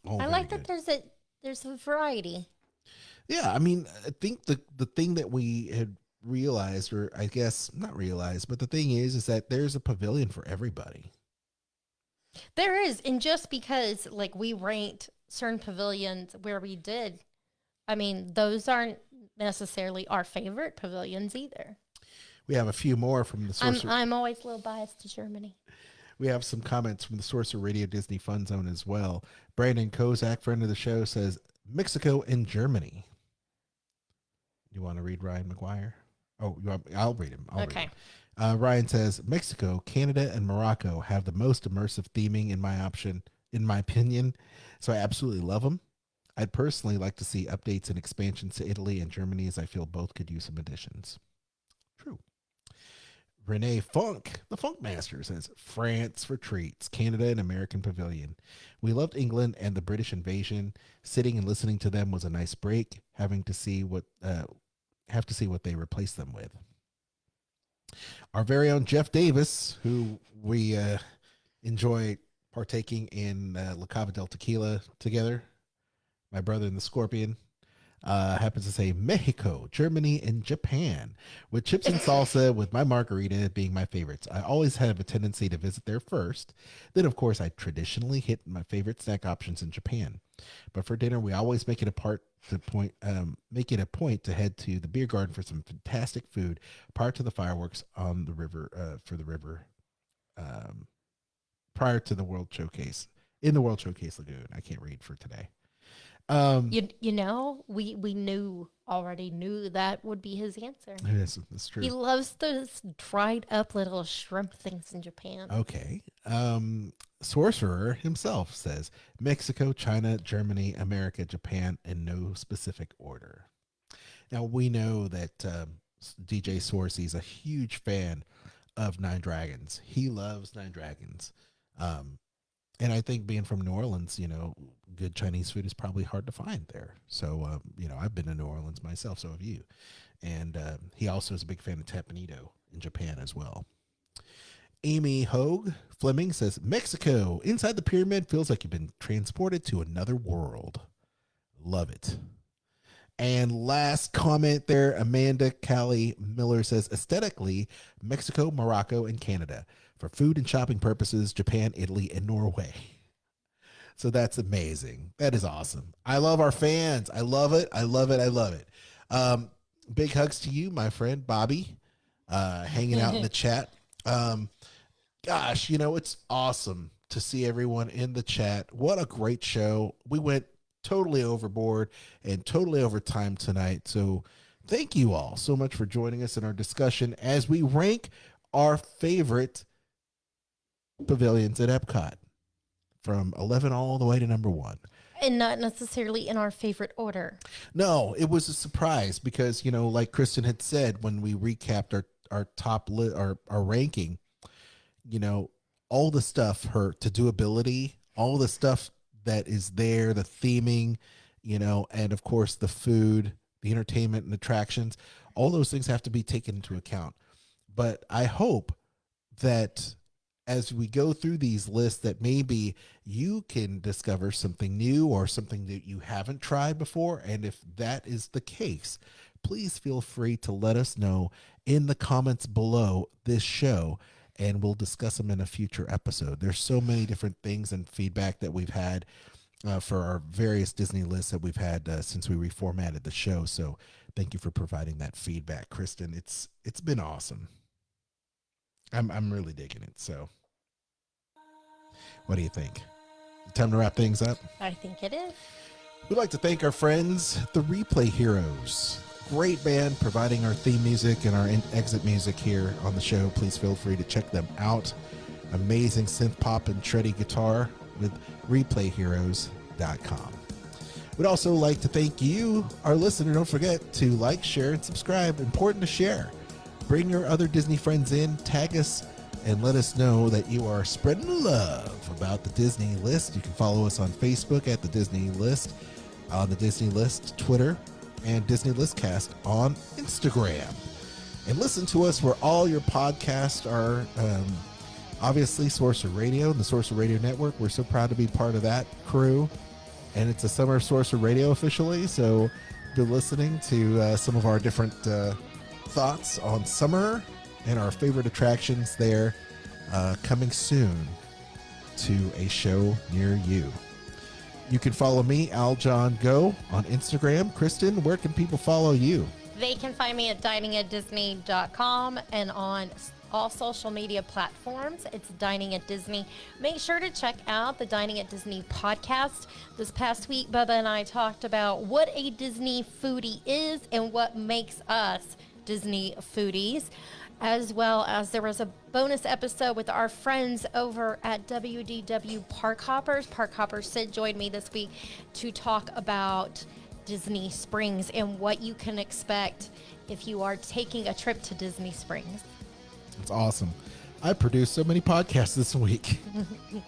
I like that there's a variety. Yeah, I mean, I think the thing that we had realized, or I guess not realized, but the thing is that there's a pavilion for everybody. There is, and just because like we ranked certain pavilions where we did, I mean, those aren't necessarily our favorite pavilions either. We have a few more from the source. I'm always a little biased to Germany. We have some comments from the Source of Radio Disney Fun Zone as well. Brandon Kozak, friend of the show, says Mexico and Germany. You want to read Ryan McGuire? Oh, I'll read him. Okay. Ryan says Mexico, Canada, and Morocco have the most immersive theming in my opinion. So I absolutely love them. I'd personally like to see updates and expansions to Italy and Germany, as I feel both could use some additions. True. Renee Funk, the Funk Master, says France for treats, Canada and American Pavilion. We loved England and the British invasion. Sitting and listening to them was a nice break. Have to see what they replace them with. Our very own Jeff Davis, who we enjoy partaking in La Cava del Tequila together, my brother and the Scorpion, happens to say Mexico, Germany, and Japan, with chips and salsa, with my margarita being my favorites. I always have a tendency to visit there first. Then, of course, I traditionally hit my favorite snack options in Japan. But for dinner, we always make it a point to head to the beer garden for some fantastic food prior to the fireworks on the river, prior to the World Showcase, in the World Showcase Lagoon. I can't read for today. We already knew that would be his answer. Yes, that's true. He loves those dried up little shrimp things in Japan. Okay. Sorcerer himself says Mexico, China, Germany, America, Japan, in no specific order. Now we know that DJ Sorcy is a huge fan of Nine Dragons. He loves Nine Dragons. And I think being from New Orleans, good Chinese food is probably hard to find there. So, I've been to New Orleans myself, so have you. And he also is a big fan of Tapenito in Japan as well. Amy Hogue Fleming says, Mexico, inside the pyramid feels like you've been transported to another world. Love it. And last comment there, Amanda Callie Miller says, aesthetically, Mexico, Morocco, and Canada. For food and shopping purposes, Japan, Italy, and Norway. So that's amazing. That is awesome. I love our fans. I love it. I love it. I love it. Big hugs to you, my friend, Bobby, hanging out in the chat. Gosh, it's awesome to see everyone in the chat. What a great show. We went totally overboard and totally over time tonight. So thank you all so much for joining us in our discussion as we rank our favorite pavilions at Epcot from 11 all the way to number 1. And not necessarily in our favorite order. No, it was a surprise because, like Kristen had said, when we recapped our top our ranking, all the stuff, her to-do ability, all the stuff that is there, the theming, and of course the food, the entertainment and attractions, all those things have to be taken into account. But I hope that as we go through these lists that maybe you can discover something new or something that you haven't tried before. And if that is the case, please feel free to let us know in the comments below this show, and we'll discuss them in a future episode. There's so many different things and feedback that we've had for our various Disney lists that we've had since we reformatted the show. So thank you for providing that feedback, Kristen. It's been awesome. I'm really digging it. So what do you think? Time to wrap things up? I think it is. We'd like to thank our friends, the Replay Heroes. Great band providing our theme music and our exit music here on the show. Please feel free to check them out. Amazing synth pop and shreddy guitar with replayheroes.com. We'd also like to thank you, our listener. Don't forget to like, share, and subscribe. Important to share. Bring your other Disney friends in, tag us, and let us know that you are spreading the love about the Disney List. You can follow us on Facebook at the Disney List, on the Disney List Twitter, and Disney Listcast on Instagram. And listen to us where all your podcasts are, obviously Sorcerer Radio and the Sorcerer Radio Network. We're so proud to be part of that crew. And it's a summer of Sorcerer Radio officially, so be listening to some of our different thoughts on summer and our favorite attractions there, coming soon to a show near you. You can follow me, Al John Go, on Instagram. Kristen, where can people follow you? They can find me at diningatdisney.com and on all social media platforms. It's Dining at Disney. Make sure to check out the Dining at Disney podcast. This past week, Bubba and I talked about what a Disney foodie is and what makes us Disney foodies, as well as there was a bonus episode with our friends over at WDW Park Hoppers. Park Hoppers Sid joined me this week to talk about Disney Springs and what you can expect if you are taking a trip to Disney Springs. It's awesome. I produced so many podcasts this week.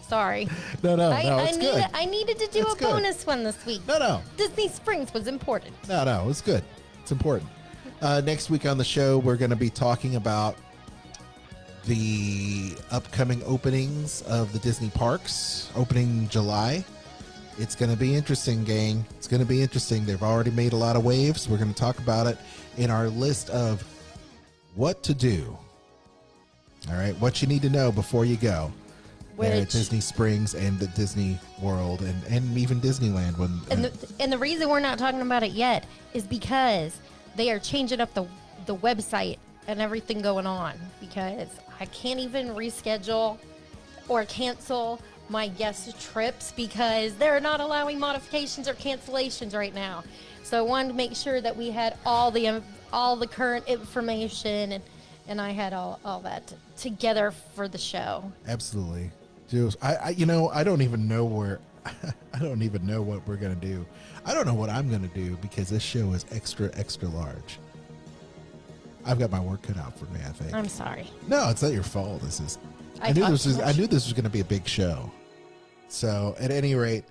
Sorry. No, it's good. I needed to do a bonus one this week. No. Disney Springs was important. No, it's good. It's important. Next week on the show, we're going to be talking about the upcoming openings of the Disney parks, opening July. It's going to be interesting, gang. It's going to be interesting. They've already made a lot of waves. We're going to talk about it in our list of what to do. All right, what you need to know before you go. There at Disney Springs and the Disney World and even Disneyland. And the reason we're not talking about it yet is because they are changing up the website and everything going on, because I can't even reschedule or cancel my guest trips because they're not allowing modifications or cancellations right now. So I wanted to make sure that we had all the current information and I had all that together for the show. Absolutely. I don't even know where I don't even know what we're going to do. I don't know what I'm going to do because this show is extra, extra large. I've got my work cut out for me, I think. I'm sorry. No, it's not your fault. I knew this was going to be a big show. So at any rate,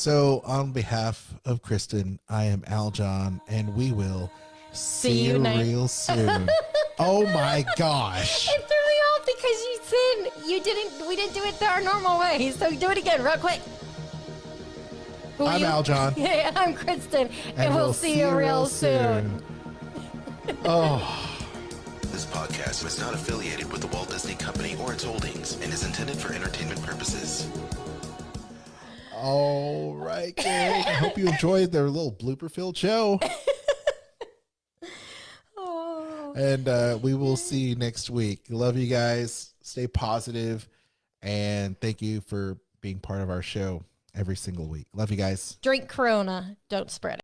on behalf of Kristen, I am Al John, and we will see you real soon. Oh my gosh. It threw me off because you said we didn't do it our normal way. So do it again real quick. Who are I'm you? Aljon. Yeah, I'm Kristen. And we'll see you real soon. Oh. This podcast is not affiliated with the Walt Disney Company or its holdings and is intended for entertainment purposes. All right, gang. I hope you enjoyed their little blooper-filled show. And we will see you next week. Love you guys. Stay positive, and thank you for being part of our show every single week. Love you guys. Drink Corona. Don't spread it.